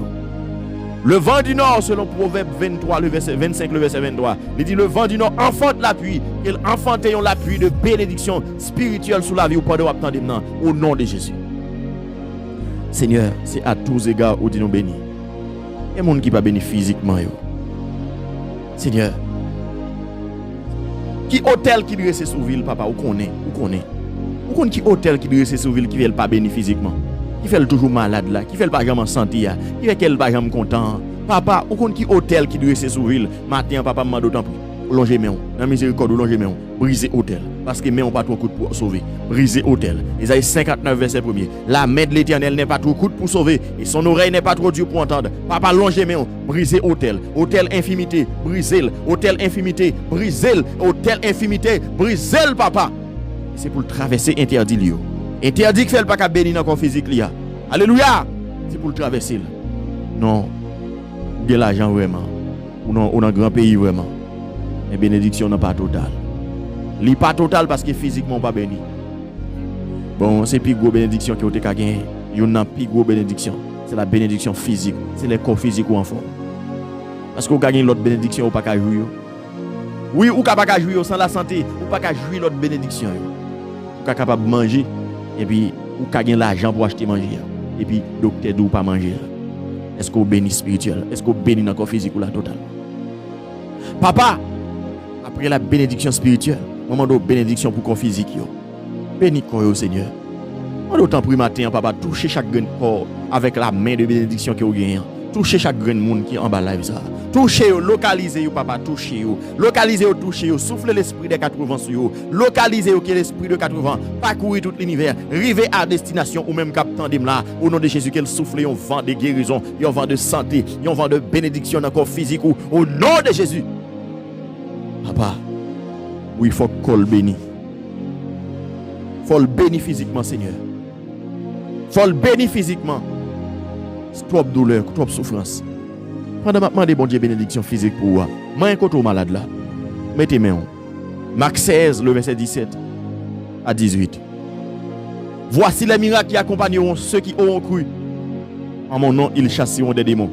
Le vent du nord, selon Proverbe 23, le verset 25, le verset 23, il dit le vent du nord enfante l'appui, qu'elle enfante l'appui de bénédiction spirituelle sur la vie au nom de Jésus. Seigneur, c'est à tous égards où nous bénis. Il y a des gens qui ne sont pas bénis physiquement. Seigneur, qui hôtel qui dresse sous ville, papa, ou connaît. Ou connaît qui hôtel qui dresse sous ville qui fait pas béni physiquement. Qui fait toujours malade là, qui fait pas jamais en santé là, qui fait qu'elle pas jamais content. Papa, ou connaît qui hôtel qui dresse sous ville. Matin papa m'a d'autant plus. Longer mais on, dans miséricorde longer mais on, briser hôtel parce que mais on pas trop coûte pour sauver. Briser hôtel. Isaïe 59 verset 1er. La main de l'Éternel n'est pas trop coûte pour sauver et son oreille n'est pas trop dure pour entendre. Papa longer mais on, briser hôtel. Hôtel infimité, briser. Hôtel infimité, briser. Hôtel infimité, briser papa. C'est pour le traverser interdit lui. Interdit que fait pas qu'à bénir dans corps physique là. Alléluia. C'est pour le traverser. Non. De l'argent vraiment. Ou non, on a un grand pays vraiment. Mais bénédiction n'est pas totale. Li pas totale parce que physiquement pas béni. Bon, c'est plus gros bénédiction que vous avez gagné. Il y a une plus gros bénédiction. C'est la bénédiction physique. C'est le corps physique ou en forme. Parce que vous gagnez l'autre bénédiction ou pas qu'à jouir. Oui, ou pas jouir sans la santé, ou pas qu'à jouir l'autre bénédiction. Ou capable de manger et puis ou gagner l'argent pour acheter manger. Et puis docteur d'où pas manger. Est-ce que vous bénissez spirituel? Est-ce que vous bénissez dans le corps physique ou la totale? Papa, après la bénédiction spirituelle, moment de bénédiction pour le corps physique. Bénis le corps, Seigneur. On d'autant plus matin, papa, toucher chaque grain de corps avec la main de bénédiction que vous gagnez. Touchez chaque grain de monde qui est en bas live ça. Touchez-vous, localisez-vous, papa, touchez-vous. Localisez-vous, touchez-vous. Soufflez l'esprit des 80 sur vous. Localisez-vous, qui est l'esprit de 80. Parcourez tout l'univers. Rivez à destination ou même captant de là. Au nom de Jésus, qu'elle souffle un vent de guérison, un vent de santé, un vent de bénédiction dans le corps physique. Au nom de Jésus. Papa, oui, il faut qu'on le bénisse. Il faut le bénir physiquement, Seigneur. Il faut le bénir physiquement. C'est trop de douleur, trop de souffrance. Pendant que je demande bon Dieu bénédiction physique pour vous, je suis un côté malade là. Mettez-moi. Marc 16, le verset 17 à 18. Voici les miracles qui accompagneront ceux qui auront cru. En mon nom, ils chasseront des démons.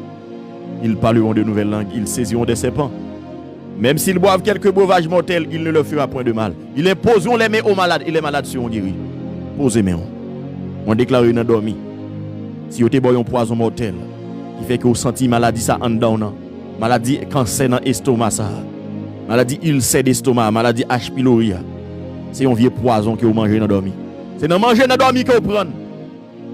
Ils parleront de nouvelles langues. Ils saisiront des serpents. Même s'ils boivent quelques breuvages mortels, il ne leur fera point de mal. Ils imposeront les mains aux malades et les malades seront guéris. Posez mains. On déclare une endormie. Si vous avez un poison mortel, qui fait que vous sentez maladie ça en dedans, maladie cancer dans l'estomac, maladie ulcère d'estomac, maladie H. pylori, c'est un vieux poison que vous mangez dans dormi. C'est dans manger dans dormi que vous prenez.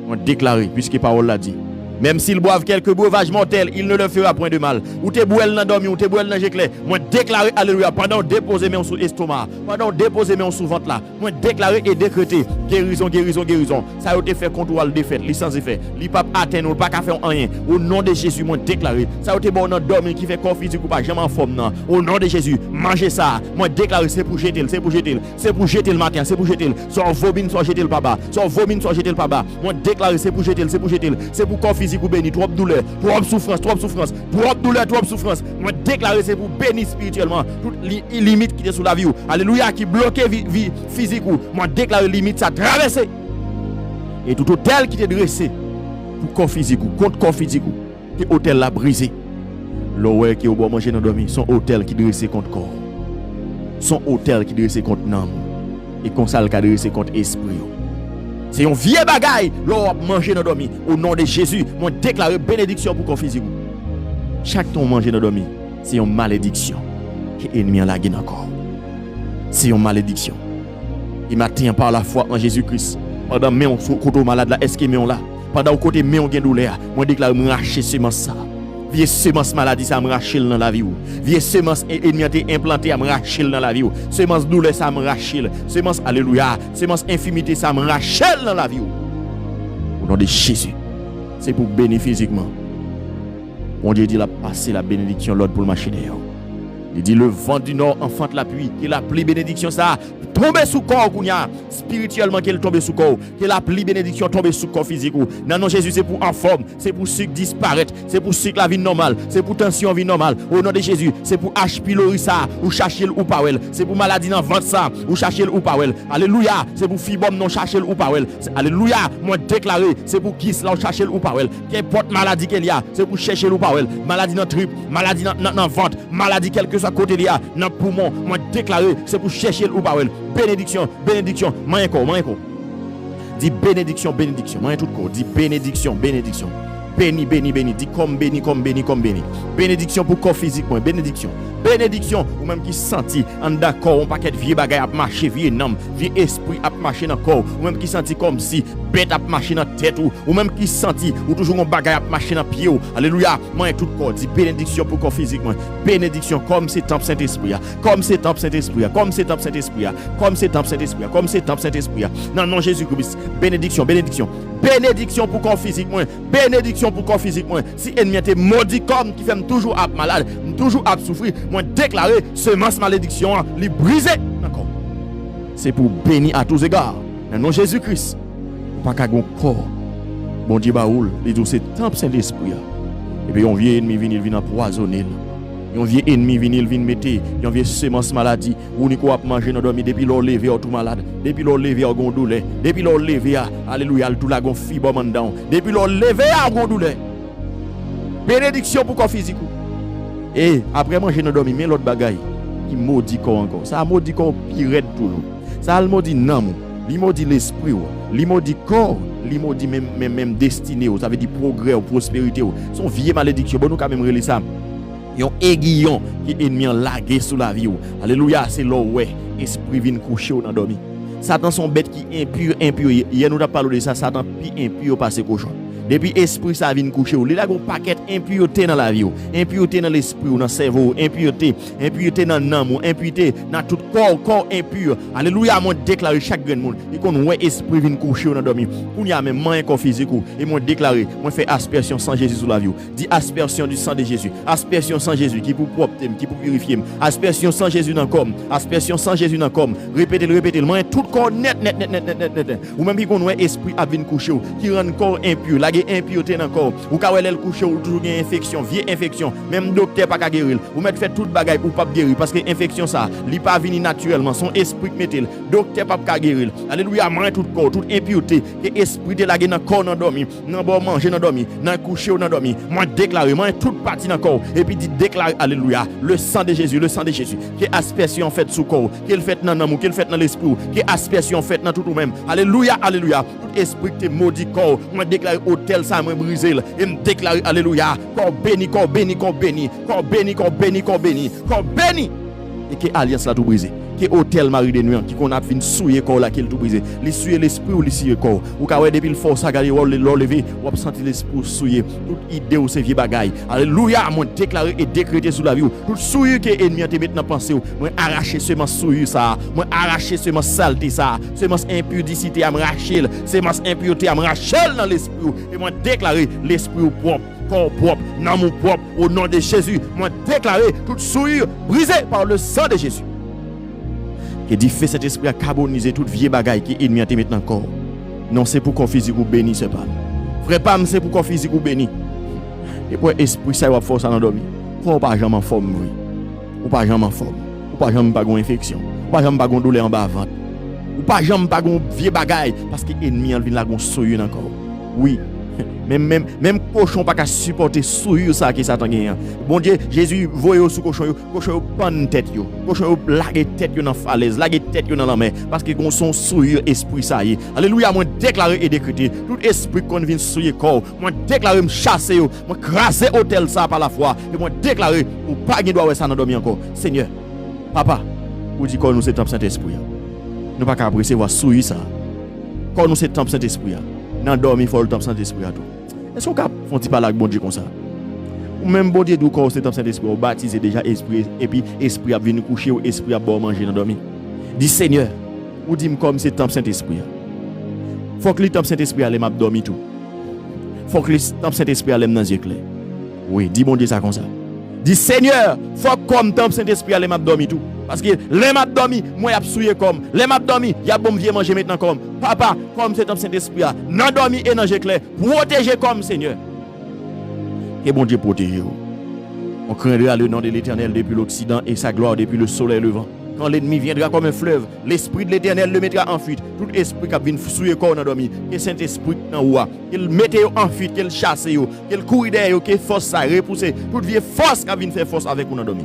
Moi déclaré, puisque parole l'a dit. Même s'ils boivent quelques breuvages mortels, il ne leur fera point de mal. Ou te boel dans dormi, ou te boel dans géclé. Moi déclaré, alléluia, pendant déposer mes sous estomac, pendant déposer mes sous ventre là. Moi déclaré et décrété, guérison, guérison, guérison. Ça a été fait contre le défaite, licence effet. Li pas atteindre, pas qu'à faire rien. Au nom de Jésus, moi déclaré. Ça a été bon dans dormi qui fait corps physique ou pas, jamais en forme non. Au nom de Jésus, mangez ça. Moi déclaré, c'est pour jeter, c'est pour jeter, c'est pour jeter le matin, c'est pour jeter. Soit vomine, soit jeter le papa, soit vomine, soit jeter le papa. Moi déclaré, c'est pour jeter, c'est pour jeter, c'est pour corps physique ou béni, trop de douleur, trop de souffrance, trop de souffrance, trop de douleur, trop de souffrance. Moi déclarer c'est pour bénir spirituellement toute limite qui est sous la vie. Alléluia, qui bloquait vie physique ou. Moi déclarer limite ça traverser. Et tout hôtel qui est dressé pour corps physique ou contre corps physique ou, que hôtel l'a brisé. L'oué qui est au bon manger dans dormi, son hôtel qui est dressé contre corps. Son hôtel qui est dressé contre l'âme et qu'on ça le cas dressé contre esprit. C'est un vieux bagaille, l'on manger dans dormi. Au nom de Jésus, moi déclare bénédiction pour qu'on physique. Chaque ton manger dans dormi, c'est une malédiction qui est ennemi en la guine encore. C'est une malédiction. Il matin par la foi en Jésus-Christ. Pendant que on côté malade là, est-ce que on là? Pendant côté on gain douleur, moi déclare me racher semence ça. Vieux semence maladie ça me racher dans la vie ou. Vieux semence ennemi implanté à me racher dans la vie ou. Semence douleur ça me racher. Semence alléluia, semence infimité ça me racher dans la vie ou. Au nom de Jésus. C'est pour bénir physiquement. Mon Dieu dit la passer la bénédiction l'autre pour le marché d'ailleurs. Il dit le vent du nord enfante la pluie, qu'il a pli bénédiction ça tomber sous corps kounya spirituellement qu'il tombe sous corps, qu'il a pli bénédiction tomber sous corps physique. Non Jésus c'est pour en forme, c'est pour sucre disparaître, c'est pour sucre la vie normale, c'est pour tension vie normale. Au nom de Jésus, c'est pour H pylori ça ou chercher ou pas well, c'est pour maladie dans ventre ça ou chercher ou pas well. Alléluia, c'est pour fibrome non chercher ou pas well. Alléluia, moi déclaré, c'est pour qui là chercher ou pas well. Qu'importe maladie qu'il y a, c'est pour chercher ou pas well. Maladie dans trip, maladie dans ventre, maladie quelque soit côté il y a dans poumon, moi déclaré, c'est pour chercher ou pas well. Bénédiction, bénédiction, manko. Dis bénédiction, bénédiction, tout corps, dis bénédiction, bénédiction. Béni, béni, béni, dis comme béni, comme béni, comme béni. Bénédiction pour corps physique, bénédiction. Bénédiction, ou même qui senti en d'accord, on paquet vieux bagay à marcher, vieux nom, vieux esprit à marcher dans corps, ou même qui senti comme si bête à marcher dans tête ou même qui senti ou toujours un bagay à marcher dans pied. Alléluia, moi tout corps, dis bénédiction pour corps physique, bénédiction comme c'est temple Saint-Esprit, comme c'est temple Saint-Esprit, comme c'est temple Saint-Esprit, comme c'est temple Saint-Esprit, comme c'est temple Saint-Esprit. Non Jésus-Christ, bénédiction, bénédiction. Bénédiction pour corps physique, bénédiction pour corps physique. Si ennemi était maudit comme qui fait toujours malade, toujours souffrir, moi déclarer semence malédiction, li briser. D'accord. C'est pour bénir à tous égards. Dans nom Jésus-Christ. Pas qu'à gon corps. Bon Dieu baoul, les deux c'est temple Saint-Esprit. Et puis on vient ennemi vient empoisonner. Un vieux ennemi vient mettre, un vieux semence maladie, ou ni quoi manger dans dormi depuis l'on levé tout malade, depuis l'on levé à gon douleur, depuis l'on levé alléluia tout la gon fibre mandant, depuis l'on levé à gon douleur. Bénédiction pour corps physique. Et après manger dans dormi mais l'autre bagaille qui maudit corps encore. Ça maudit corps pire tout. Ça maudit nam, li maudit l'esprit, li maudit corps, li maudit même destinée, ça veut dire progrès ou prospérité. Son vieux malédiction, bon nous quand même relire ça. Yon aiguillon qui est ennemi en lagué sous la vie. Alléluia, c'est là ouais, esprit vient coucher dans dormi. Satan son bête qui impur. Hier nous avons parlé de ça, Satan plus impur passé cochon. Depuis esprit ça vient coucher, il y a un paquet impureté dans la vie, impureté dans l'esprit, dans le cerveau, impureté dans l'âme, impureté dans tout corps impur. Alléluia, moi déclarer chaque grand monde, et qu'on ouais esprit vient coucher dans dormi. On y a même moyen corps physique et moi déclarer, moi fait aspersion sans Jésus sur la vie. Dit aspersion du sang de Jésus, aspersion sans Jésus qui pour propre, qui pour purifier, aspersion sans Jésus dans corps, aspersion sans Jésus dans corps. Répétez, moi tout corps net. Ou même qu'on ouais esprit a vient coucher qui rend corps impur. Impureté dans le corps, ou quand elle couche ou toujours une infection, vieille infection, même docteur pas guérir, ou mettre fait toute bagaille pour pas guérir parce que infection ça, li pas venir naturellement, son esprit mettel, docteur pas guérir. Alléluia, moi tout corps, toute impureté, que esprit de la dans corps dans dormi, dans bon manger dans dormi, dans coucher dans dormi, moi déclarer, moi toute partie dans corps et puis dit déclarer alléluia, le sang de Jésus, que aspersion fait sous corps, qu'il fait dans l'amour, qu'il fait dans l'esprit, que aspersion fait dans tout ou même. Alléluia, tout esprit te maudit corps, moi déclarer tel ça me briser et me déclarer alléluia corps béni et que alliance là tout brisé qui hôtel Marie de nuit qui qu'on a fin souiller corps là qui tout brisé les souiller l'esprit ou les souiller corps ou ka ouais depuis le force à garder ou lever ou sentir l'esprit souiller toute idée ou ces vieux bagailles alléluia moi déclarer et décréter sur la vie tout souiller que ennemi te mettre dans pensée moi arracher semence souiller ça moi arracher semence saleté ça semence impudicité à me racher semence impureté à me racher dans l'esprit et moi déclarer l'esprit propre corps propre dans mon propre au nom de Jésus moi déclarer toute souillure brisée par le sang de Jésus et dit fait cet esprit à carboniser toute vieille bagaille qui ennemi te mettre dans corps non c'est pour qu'on physique ou béni c'est pas frère pas c'est pour qu'on physique ou béni et pour esprit ça va force à endormir faut pas jamais en forme oui ou pas jamais en forme ou pas jamais pas gon infection ou pas jamais pas gon douleur en bas ventre ou pas jamais pas gon vieux bagaille parce que ennemi en vient la gon souillure encore oui même cochon pas qu'à supporter souillure ça qui Satan gagne bon Dieu Jésus voyez sous cochon panne tête yo cochon laguer tête yo dans falaise laguer tête yo dans la mer parce que gon son souillure esprit ça y alléluia moi déclarer et décréter tout esprit qu'on vient souiller corps moi déclarer me chasser yo moi craser hôtel ça par la foi et moi déclarer ou pas gain doit ça dans dormir encore Seigneur papa ou dit qu'on nous c'est temple Saint-Esprit nous pas qu'à recevoir souiller ça quand nous c'est temple Saint-Esprit dans dormir faut le temple Saint-Esprit à tout. Est-ce qu'on font ti parler avec bon Dieu comme ça? Ou même bon Dieu d'où quand c'est temple Saint-Esprit ou baptisé déjà esprit et puis esprit a venir coucher ou esprit a boire manger dans dormir. Dis Seigneur, ou dis comme c'est temple Saint-Esprit. Faut que le temple Saint-Esprit allait m'a dormir tout. Faut que le temple Saint-Esprit allait dans yeux clair. Oui, dis bon Dieu ça comme ça. Dis Seigneur, faut comme temple Saint-Esprit allait m'a dormir tout. Parce que les m'a dormi, moi y a souillé comme. Les m'a dormi, y a bon vieux manger maintenant comme. Papa, comme c'est dans Saint-Esprit, non dormi et non clair, protéger comme Seigneur. Que bon Dieu protège. On craindra le nom de l'Éternel depuis l'Occident et sa gloire depuis le soleil levant. Quand l'ennemi viendra comme un fleuve, l'esprit de l'Éternel le mettra en fuite. Tout esprit qui vient souiller corps dans dormi, que Saint-Esprit dans oua, qu'il mette en fuite, qu'il chasse yo, qu'il courir derrière, qu'il force ça repousser toute vieille force qui vient faire force avec vous dans dormi.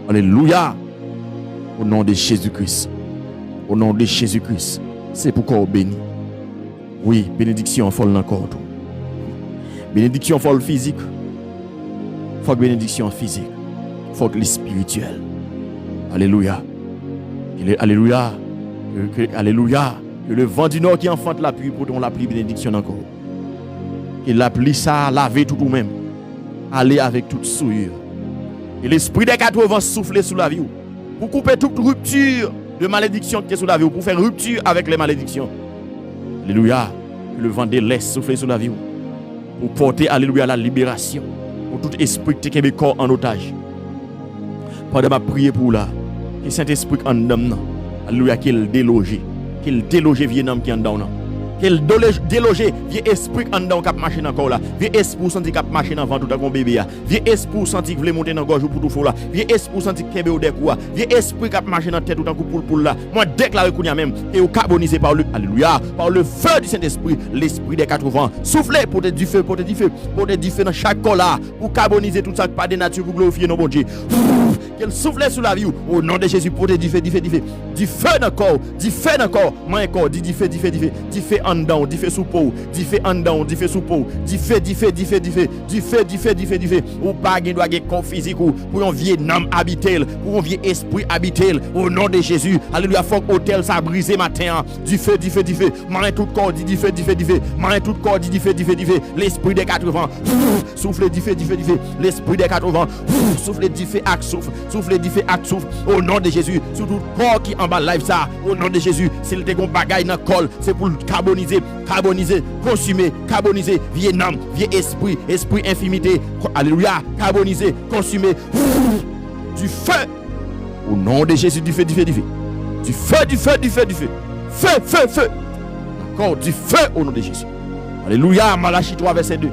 Alléluia. Au nom de Jésus-Christ. Au nom de Jésus-Christ. C'est pourquoi béni. Oui, bénédiction folle encore tout. Bénédiction folle physique. Faut que bénédiction physique. Faut que le spirituel. Alléluia. Alléluia. Alléluia. Que le vent du nord qui enfante la pluie pour ton la pluie bénédiction encore. Et la pluie ça laver tout ou même. Aller avec toute souillure. Et l'esprit des 80 souffler sous la vie pour couper toute rupture de malédiction qui est sous la vie pour faire rupture avec les malédictions. Alléluia. Que le vent des laisse souffler sous la vie pour porter, alléluia, la libération pour tout esprit qui est corps en otage. Pendant ma prière pour là, que Saint-Esprit en homme, alléluia, qu'il déloge vieux homme qui en dedans. Qu'il déloge vieux esprit en dedans qui marche encore là. Vieux esprit senti qui marche dans ventre tout comme bébé. Vieux esprit senti qui veut monter dans gorge pour tout fou là. Vieux esprit senti qui est au décou. Vieux esprit qui marche dans tête tout comme pour là. Moi déclare qu'on y a même et au carbonisé par le alléluia, par le feu du Saint-Esprit, l'esprit des 80. Soufflez pour du feu, pour du feu dans chaque corps là, pour carboniser tout ça pas de nature pour glorifier nos bon Dieu. Qu'elle souffle sur la vie au nom de Jésus pour du feu dans le corps, du feu dans le corps, moi corps, du feu en dedans, du feu sous peau, du feu en dedans, du feu sous peau, du feu, ou pas qu'il doit être corps physique ou pour un vieux âme habiter, pour un vieux esprit habiter, au nom de Jésus, alléluia, faut que hôtel ça brisé matin, du feu, marin tout corps, du feu, marin tout corps, du feu, l'esprit des 80, souffle du feu, l'esprit des 80, souffle du feu, souffle du feu, souffle, au nom de Jésus, sur tout corps qui en bas live ça, au nom de Jésus, c'est le dégon bagaille dans le col, c'est pour carboniser, consumer, carboniser, vieux âme, vieux esprit infimité, alléluia, carboniser, consumer, du feu, au nom de Jésus, du feu, feu, encore du feu au nom de Jésus, alléluia, Malachie 3 verset 2,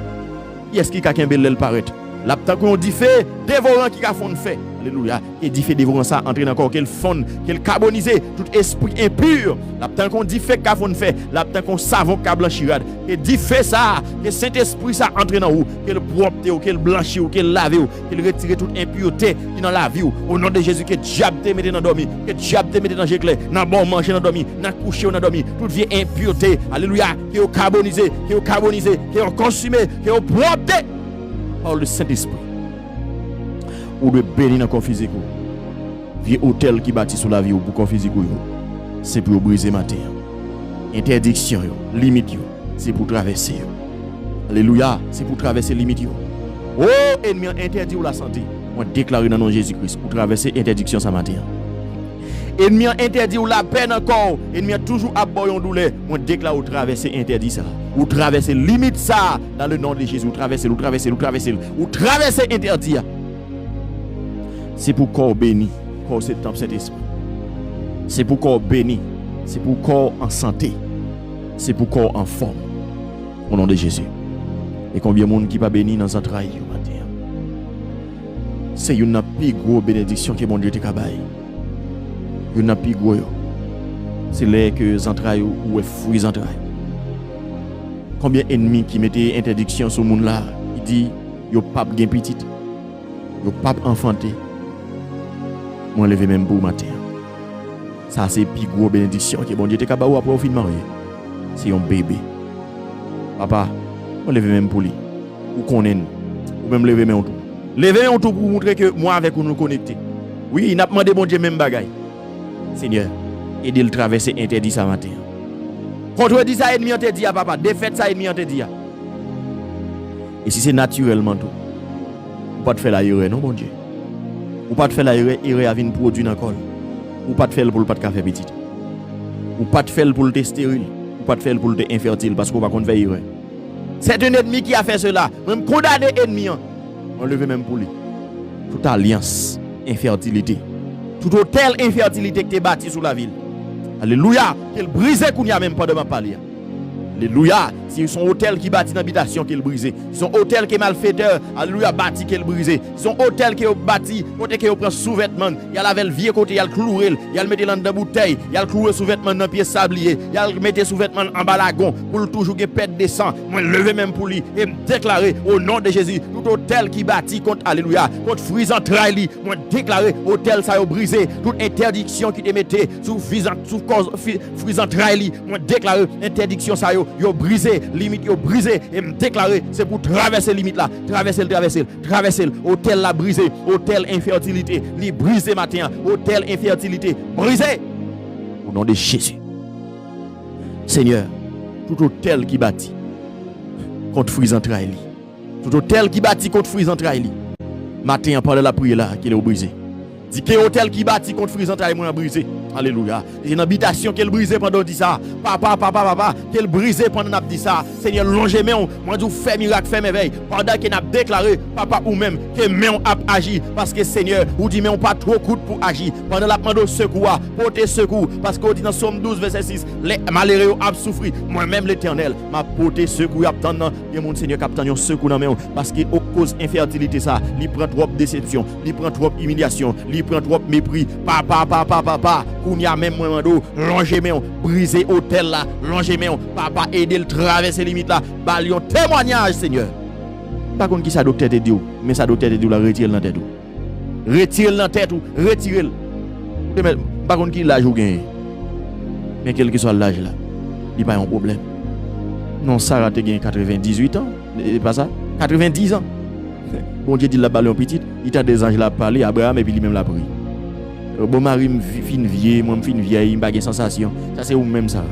est-ce qu'il y a quelqu'un qui paraît? La temps qu'on dit fait dévorant qui a fond fait. Alléluia. Et dit fait dévorant ça entre encore qu'elle fonde, qu'elle carbonise tout esprit impur. La temps qu'on dit fait qu'a fond fait, la temps qu'on savon qu'a blanchirade. Et dit fait ça, que Saint-Esprit ça entre dans vous, qu'elle propre ou qu'elle blanchit ou qu'elle lave ou qu'elle retire toute impureté qui dans la vie au nom de Jésus que diable te mette dans dormir, que diable te mette dans géclé, dans bon manger dans dormir, dans coucher dans dormir, toute vieille impureté. Alléluia. Qui est carbonisé, qui est consumé, qui est propre par le Saint-Esprit ou de bénir dans le corps physique vieux hôtel qui bâti sous la vie ou pour qu'on physique yo, c'est pour briser matin. Interdiction yo, limite yo, c'est pour traverser yo. Alléluia, c'est pour traverser limite yo. Oh, ennemi interdit ou la santé. Moi déclare dans le nom de Jésus-Christ pour traverser interdiction ça matin. Ennemi interdit ou la peine encore, ennemi toujours à boyon douleur. Moi déclare ou traverser interdit ça. Ou traverser limite ça dans le nom de Jésus, ou traverser interdit. C'est pour corps béni, corps cet temple cet esprit. C'est pour corps béni, c'est pour corps en santé. C'est pour corps en forme. Au nom de Jésus. Et combien de monde qui pas béni dans un travail matin. C'est une plus grosse bénédiction que mon Dieu te cabaye. Une plus gros. C'est là que les entrailles ou les fruits entrailles. Combien d'ennemis qui mettaient interdiction sur le monde là, il dit yo pas gain petit, yo pas enfanté. Moi lever même pour matin. Ça c'est plus gros bénédiction que bon Dieu te cabaye après au fin de marié. C'est un bébé. Papa, moi lever même pour lui. Ou connaît ou même lever même tout. Lever même tout pour montrer que moi avec nous connecter. Oui, il n'a pas demandé bon Dieu même bagaille. Seigneur, aidez le traverser interdit ça matin. Contredit ça ennemi interdit à papa, défaite ça ennemi interdit. Et si c'est naturellement tout, ou pas te faire la erreur non bon Dieu. Ou pas te faire la erreur à venir produire dans le col. Ou pas te faire pour le pas de café petit. Ou pas te faire pour le test stérile, ou pas te faire pour le infertile parce qu'on va qu'on faire erreur. C'est un ennemi qui a fait cela, même condamné ennemi. On lever même pour lui. Toute alliance infertilité. Tout hôtel infertilité que tu bâti sous la ville. Alléluia. Qu'il brise qu'on y a même pas de ma parler. Alléluia. Si son hôtel qui bâti dans l'habitation qu'il brisé. Son hôtel qui est malfaiteur. Alléluia. Bâti qu'il brisé. Son hôtel qui est bâti. Côté qui prend sous-vêtement. Il y a la vieux côté. Il y a le cloué. Il y a le mettre dans la bouteille. Il y a le cloué sous-vêtement dans pied sablier. Il y a le mettre sous-vêtement en balagon. Pour toujours que pète de sang. Moi lever même pour lui. Et me déclarer au nom de Jésus. Tout hôtel qui bâti contre Alléluia. Contre fruits entrailles. Moi déclarer hôtel ça a brisé. Toute interdiction qui te mettait sous fruits entrailles. Moi déclarer interdiction ça a brisé. Limite yo brisé et me déclarer c'est pour traverser limite là traverser hôtel là brisé hôtel infertilité li brisé matin hôtel infertilité brisé au nom de Jésus. Seigneur, tout hôtel qui bâti contre fruits entrailles tout hôtel qui bâti contre fruits entrailles matin pendant la prière là qu'il est brisé. Dit que hôtel qui bâti contre fruits entrailles moi brisé. Alléluia. C'est une habitation qu'elle brisé pendant dit ça. Papa, qu'elle brisé pendant dit ça. Seigneur, longez moi dit fait miracle, fait merveille. Pendant qu'il a déclaré, papa ou même, que main a agi. Parce que Seigneur, ou dit mais on pas trop coûte pour agir. Pendant la demande secours, porter secours. Parce qu'on dit dans Somme 12, verset 6, les malheureux ont souffert. Moi-même l'éternel, m'a porté secours. Et mon Seigneur, captain, secours dans main. Parce que au cause infertilité ça, il prend trop déception, il prend trop humiliation, il prend trop mépris. Papa. Kounya même moi mando longer mais briser hôtel là longer mais papa aider le traverser limite là balion témoignage Seigneur pas contre qui ça docteur te dit mais ça docteur te dit la retire dans tête retire dans tête retire pas contre qui l'âge ou gagne mais quel que soit l'âge là il pas un problème non Sarah te gagne 98 ans et pas ça 90 ans bon Dieu dit la balion petite il t'a des anges là parler Abraham et puis lui même la pris. Bon mari me fin vieille, moi me fin vieille, m'pa gen sensation. Ça c'est ou même ça.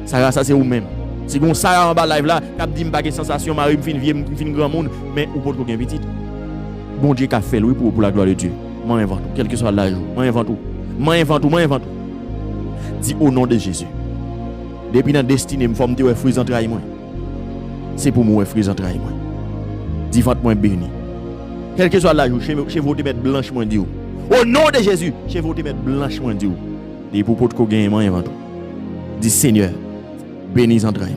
Ça c'est ou même. Si gon ça en bas live là, cap dit m'pa gen sensation, mari me fin vieille, me fin grand monde, mais ou pas gen petit. Bon Dieu qu'a fait oui pour la gloire de Dieu. Moi invente tout, quel que soit l'âge, moi invente tout. Dis au nom de Jésus. Depuis dans destinée me forme te fruits entrailles moi. C'est pour moi fruits entrailles moi. Dis vente moi béni. Quel que soit l'âge, chez vous te mettre blanche moi dit. Au nom de Jésus, je vais vous mettre blanchement Dieu. Et pour que vous gagnez avant tout. Dis Seigneur, bénis entrailles.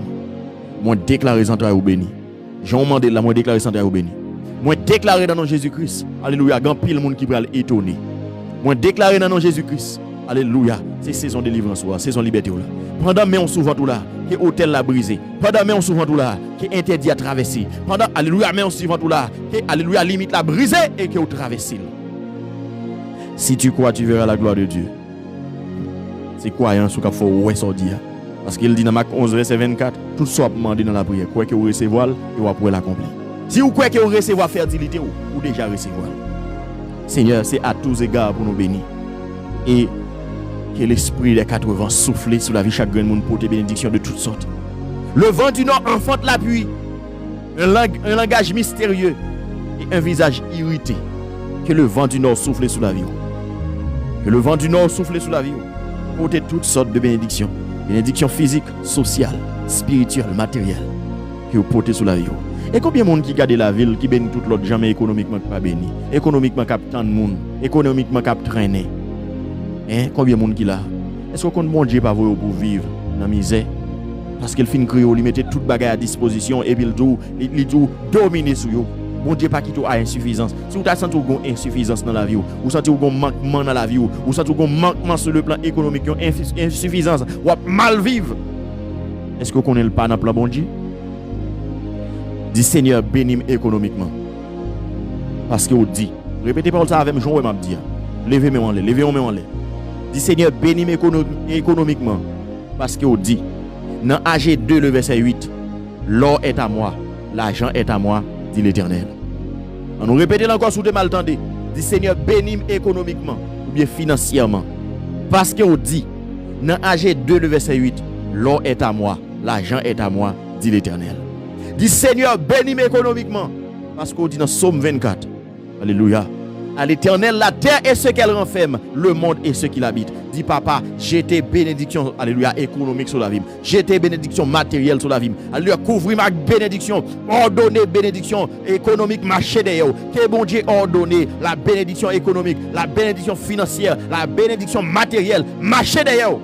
Moi déclarer entrailles ou béni. Jean Mandel là moi déclarer entrailles ou béni. Moi déclarer dans le nom de Jésus-Christ. Alléluia, grand pile monde qui va étonner. Moi déclarer dans le nom de Jésus-Christ. Alléluia, c'est saison de délivrance, saison de liberté là. Pendant mais on souvent tout là, que hôtel l'a brisé. Pendant mais on souvent tout là, que interdit à traverser. Pendant alléluia mais on souvent tout là, que alléluia limite l'a brisé et que on traverse. Si tu crois, tu verras la gloire de Dieu. C'est croyance qu'il faut ouais ça dire. Parce qu'il dit dans Marc 11 verset 24, tout soit demandé dans la prière, quoi que vous recevoir et vous pourrez l'accomplir. Si vous croyez que vous recevoir fertilité ou déjà recevoir. Seigneur, c'est à tous égards pour nous bénir. Et que l'esprit des 80 souffle sur la vie chaque grain de monde pour tes bénédictions de toutes sortes. Le vent du nord enfante la pluie. Un langage mystérieux et un visage irrité. Que le vent du nord souffle sur la vie. Que le vent du nord souffle sur la vie. Porter toutes sortes de bénédictions. Bénédictions physiques, sociales, spirituelles, matérielles. Que vous portez sur la vie. Et combien de monde qui garde la ville, qui bénit tout l'autre, jamais économiquement pas béni. Économiquement cap tant de monde. Économiquement cap traîner. Hein? Combien de monde qui là? Est-ce qu'on compte mon Dieu pas pour vivre dans la misère? Parce qu'il finit créer, il mettait toute bagaille à disposition et puis il tout dominer sur vous. Mon Dieu pas qui à insuffisance. Si vous avez senti une insuffisance dans la vie, vous sentez un manquement dans la vie, vous sentez un manquement sur le plan économique, une insuffisance, ou mal vivre. Est-ce que vous connaissez le pas dans le plan bon Dieu? Dis Seigneur, bénis-moi économiquement. Parce que vous dit, répétez pas ça avec moi, je vais me dire. Levez-moi en l'air, levez-moi en l'air. Dis Seigneur, bénis-moi économiquement. Parce que vous dit, dans AG 2, le verset 8, l'or est à moi, l'argent est à moi, dit l'Éternel. On nous répète encore sous des malentendus. Dis Seigneur, bénis-moi économiquement ou bien financièrement. Parce que vous dit, dans AG 2, le verset 8, l'or est à moi, l'argent est à moi, dit l'Éternel. Dis Seigneur, bénis-moi économiquement. Parce qu'on dit dans Psaume 24, alléluia, à l'Éternel la terre et ce qu'elle renferme, le monde et ce qui l'habite. Dis papa, j'ai tes bénédictions, alléluia, économiques sur la vie. J'ai tes bénédictions matérielles sur la vie. Alléluia, couvrir ma bénédiction, ordonner bénédiction économique, marcher derrière. Que bon Dieu ordonner la bénédiction économique, la bénédiction financière, la bénédiction matérielle, marcher derrière.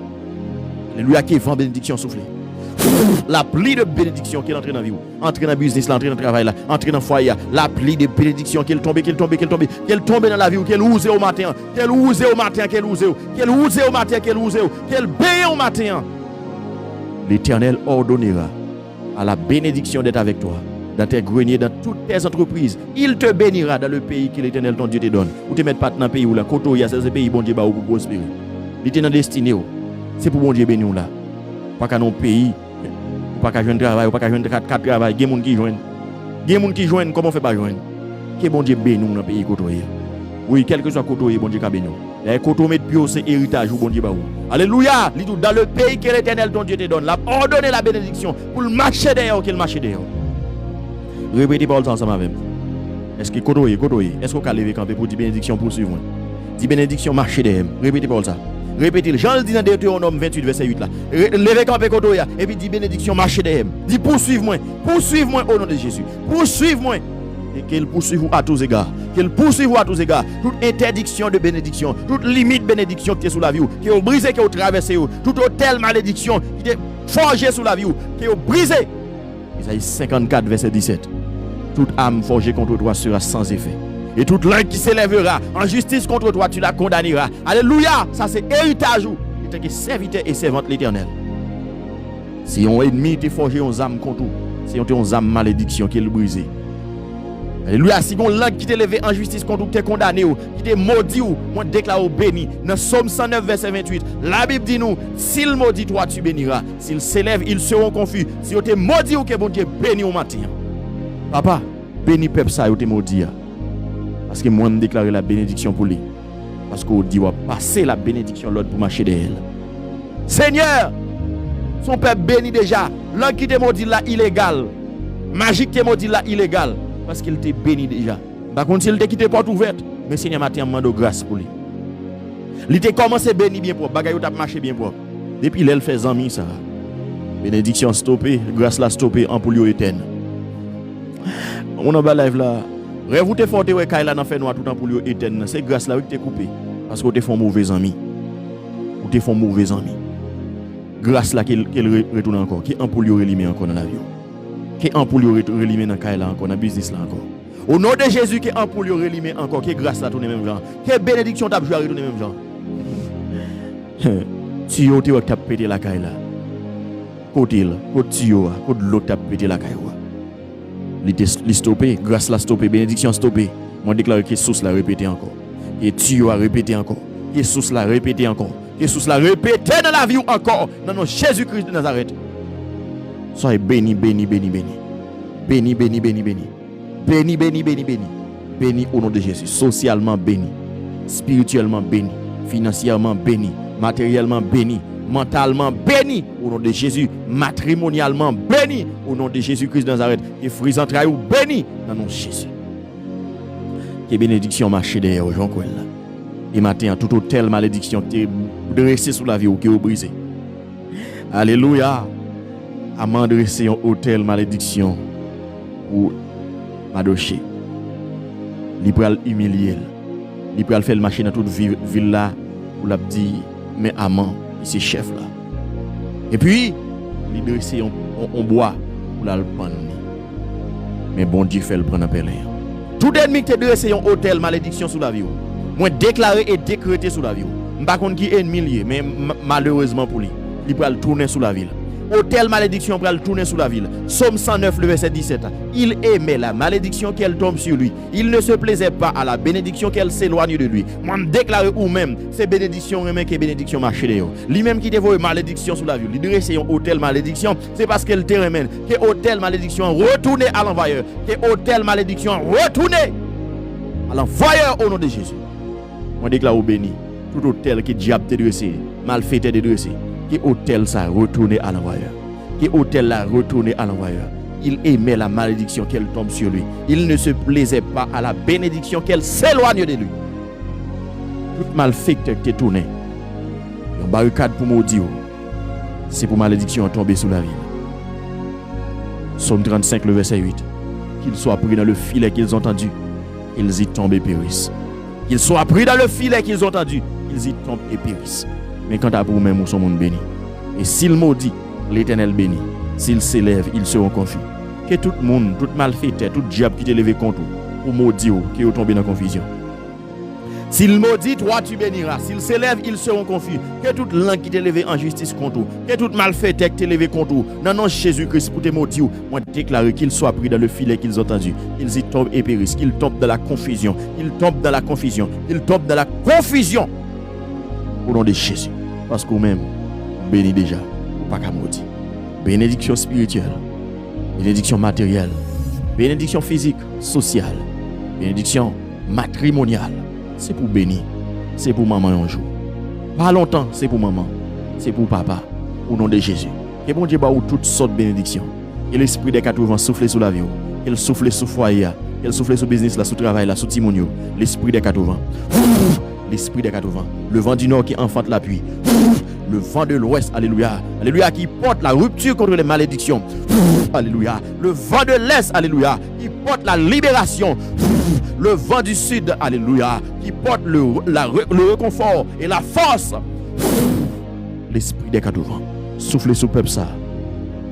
Alléluia, qui vend bénédiction soufflée. La pluie de bénédiction qui est entrée dans la vie, entrée dans le business, entrée dans le travail, entrée dans le foyer, la pluie de bénédiction qui est tombée dans la vie, qu'elle ouse au matin, qu'elle ouse au matin, qu'elle ouse au matin, qu'elle bénit au matin. L'Éternel ordonnera à la bénédiction d'être avec toi, dans tes greniers, dans toutes tes entreprises. Il te bénira dans le pays que l'Éternel ton Dieu te donne. Ou te mettre pas dans le pays où la côte, il y a ces pays, bon Dieu, pour prospérer. L'Éternel destiné, c'est pour bon Dieu bénir là. Pas qu'à nos pays. Pas qu'à joindre travail, pas qu'à joindre 4 travail, il y a des gens qui joignent. Il y a des gens qui joignent, comment on fait pas joindre? Que bon Dieu bénisse nous dans le pays côtoyé. Oui, quel que soit côtoyé, bon Dieu bénisse nous. Les côtoyés mettent plus c'est héritage ou bon Dieu ba ou. Alléluia! Dans le pays que l'Éternel ton Dieu te donne, l'a ordonné la bénédiction pour le marcher d'ailleurs, qu'il marche d'ailleurs. Répétez pas ensemble avec moi. Est-ce que côtoyé, est-ce qu'on peut lever camper pour dire bénédiction pour suivre? Dis bénédiction marcher d'ailleurs. Répétez pas ça. Répétez-le. Jean le dit dans Deutéronome 28, verset 8 là. Levez campé kotoya et puis dit bénédiction marcher derrière. Dit poursuivez-moi au nom de Jésus. Poursuivez-moi. Et qu'elle poursuive à tous égards. Qu'elle poursuive à tous égards. Toute interdiction de bénédiction, toute limite de bénédiction qui est sous la vie, qui est brisée, qui est traversée, toute hôtel malédiction qui est forgée sous la vie, qui est brisée. Isaïe 54, verset 17. Toute âme forgée contre toi sera sans effet. Et toute langue qui s'élèvera en justice contre toi, tu la condamneras. Alléluia! Ça c'est héritage ou. Il était serviteur et servante l'Éternel. Si un ennemi te forgé aux âmes contre toi, si on te aux âmes malédiction qui est brisée. Alléluia! Si on langue qui t'est levé en justice contre toi, qui t'est condamné ou, qui t'est maudit ou, moi déclare béni. Dans Psaume 109, verset 28, la Bible dit nous, s'il maudit toi, tu béniras. S'il s'élève, ils seront confus. Si on te maudit ou que bon Dieu béni au matin. Papa, béni peuple ça, ou te maudit. Parce que moi, je déclare la bénédiction pour lui. Parce qu'on dit, on va passer la bénédiction l'autre pour marcher derrière. Seigneur, son peuple béni déjà. L'homme qui te maudit là, illégal. Magique te maudit là, illégal. Parce qu'il te béni déjà. Par contre, s'il te quitté porte ouverte, mais Seigneur m'a demandé grâce pour lui. Il te commencé béni bien propre. Bagay ou t'a marché bien propre. Depuis l'elle fait amis ça. Bénédiction stoppée, grâce la stoppée, en pour lui éternel. On a live là. Rêve vous te forte ouais Kaila n'a fait noir tout temps pour lui éternel. C'est grâce là que tu coupé parce que tu font mauvais ami. Ou te font mauvais ami. Grâce là qu'il retourne encore, qui en pour lui relimé encore dans la vie. Qui en pour lui relimé dans Kaila encore dans business là encore. Au nom de Jésus qui en pour lui relimé encore, qui grâce là tourner même genre. Qui bénédiction t'a joué à retourner même genre. Si yo te t'a pété la Kaila. Côté tio, côté l'autre t'a pété la Kaila. Il stoppé, grâce la stoppé, bénédiction stoppé. Moi déclare que source la répéter encore. Que tu as répété encore. Que source la répéter encore. Que source la répéter dans la vie encore. Dans notre Jésus-Christ de Nazareth. Soyez béni, béni, béni, béni. Béni, béni, béni, béni. Béni, béni, béni, béni. Béni au nom de Jésus. Socialement béni. Spirituellement béni. financièrement béni, matériellement béni, mentalement béni au nom de Jésus, matrimonialement béni au nom de Jésus-Christ de Nazareth, et fruits entrailles béni dans le nom de Jésus. Que bénédiction marche derrière Jean Coel. Et matin, tout hôtel malédiction qui est dressé sous la vie ou qui est brisé. Alléluia. Amant dressé un hôtel malédiction pour Madoché. Il peut humilier. Il peut faire le marché dans toute ville là pour la dire mais amant, c'est chef là. Et puis, il dressé en bois pour la prendre. Mais bon Dieu fait le prendre en pèlerin. Tout ennemi qui dressé un hôtel malédiction sous la vie. Moi déclaré et décrété sous la vie. Je ne sais pas qui est ennemi, mais malheureusement pour lui, il peut le tourner sous la ville. Hôtel malédiction pour le tourner sous la ville. Psaume 109, le verset 17. Il aimait la malédiction qu'elle tombe sur lui. Il ne se plaisait pas à la bénédiction qu'elle s'éloigne de lui. Moi, déclare ou même, c'est bénédiction remet que bénédiction marche de yo. Lui-même qui dévoue malédiction sous la ville. Il dirait c'est un hôtel malédiction. C'est parce qu'elle te remène. Que hôtel malédiction retourne à l'envoyeur. Que hôtel malédiction retourne à l'envoyeur au nom de Jésus. Moi, déclare au béni. Tout hôtel qui diable te dressé, mal fait te dressé. Qui hôtel ça retourné à l'envoyeur. Qui hôtel là retourné à l'envoyeur. Il aimait la malédiction qu'elle tombe sur lui. Il ne se plaisait pas à la bénédiction qu'elle s'éloigne de lui. Tout malfaiteur qui est tourné. Un barricade pour maudire. C'est pour malédiction tomber sous la ville. Psaume 35, le verset 8. Qu'ils soient pris dans le filet qu'ils ont tendu, ils y tombent et périssent. Qu'ils soient pris dans le filet qu'ils ont tendu, ils y tombent et périssent. Mais quant à vous-même, nous sommes monde béni. Et s'il maudit, l'Éternel bénit. S'il s'élève, ils seront confus. Que tout le monde, tout malfaiteur, tout diable qui t'est levé contre vous, pour maudire, qui est tombé dans la confusion. S'il maudit, toi tu béniras. S'il s'élève, ils seront confus. Que toute langue qui t'est levé en justice contre vous, que tout malfaiteur qui t'est levé contre vous, non, non, Jésus-Christ pour te maudire, moi déclare qu'ils soient pris dans le filet qu'ils ont tendu. Ils y tombent et périssent. Qu'ils tombent dans la confusion. Ils tombent dans la confusion. Ils tombent dans la confusion. Au nom de Jésus. Parce que vous-même, béni déjà, pas qu'à maudire. Bénédiction spirituelle, bénédiction matérielle, bénédiction physique, sociale, bénédiction matrimoniale. C'est pour bénir, c'est pour maman un jour. Pas longtemps, c'est pour maman, c'est pour papa. Au nom de Jésus. Et bon Dieu, bah, ou toutes sortes de bénédictions. Et l'esprit des 80 souffle sous la vie. Il souffle sous foyer. Il souffle sous business, là, sous travail, là, sous timonio. L'esprit des 80. L'esprit des 80. Le vent du nord qui enfante la pluie. Le vent de l'ouest, alléluia. Alléluia, qui porte la rupture contre les malédictions. Alléluia. Le vent de l'est, alléluia, qui porte la libération. Le vent du sud, alléluia, qui porte le réconfort et la force. L'esprit des 80. Soufflez sous le peuple ça.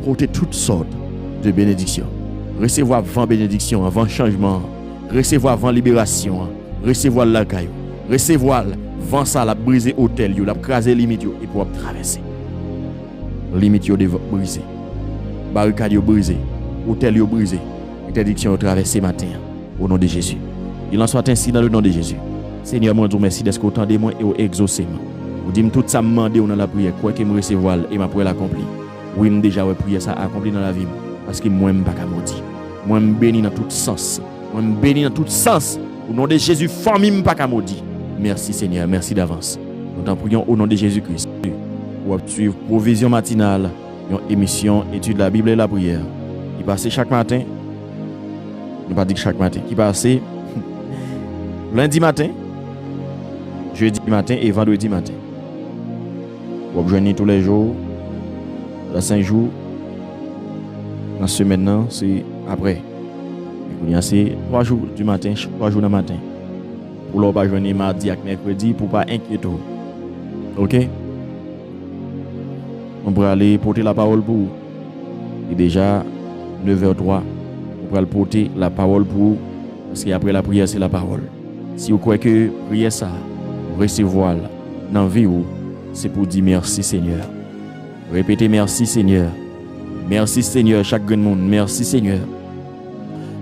Portez toutes sortes de bénédictions. Recevoir vent bénédiction, vent changement. Recevoir vent libération. Recevoir la caillou. Recevoir vent ça, la briser hôtel, la craser limite et pour traverser. Limite de briser. Barricade brisé. Hôtel brisé. Interdiction de traverser matin. Au nom de Jésus. Il en soit ainsi dans le nom de Jésus. Seigneur, moi, je vous remercie d'être autant de moi et au exaucé. Vous dites tout ça me demander dans la prière, quoi que me recevoir et ma prière l'accomplir. Oui, je déjà prier ça accompli dans la vie parce que moi je pas qu'à maudire. Moi je bénis dans tout sens. Moi je bénis dans tout sens. Au nom de Jésus, famille pas qu'à maudire. Merci Seigneur, merci d'avance. Nous t'en prions au nom de Jésus-Christ. Pour suivre provision matinale, une émission étude de la Bible et la prière. Qui passe chaque matin. Je ne pas dire chaque matin, qui passe lundi matin, jeudi matin et vendredi matin. Vous rejoignez tous les jours, dans 5 jours. Dans ce semaine, c'est après. C'est 3 jours du matin, 3 jours du matin. Pour l'on va joindre mardi et mercredi pour ne pas inquiéter. Ok? On peut aller porter la parole pour vous. Et déjà, 9h03, on peut aller porter la parole pour vous. Parce qu'après la prière, c'est la parole. Si vous croyez que prière ça, recevoir dans la vie, c'est pour dire merci Seigneur. Répétez merci Seigneur. Merci Seigneur, chaque monde. Merci Seigneur.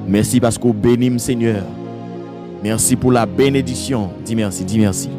Merci parce que vous bénissez Seigneur. Merci pour la bénédiction. Dis merci, dis merci.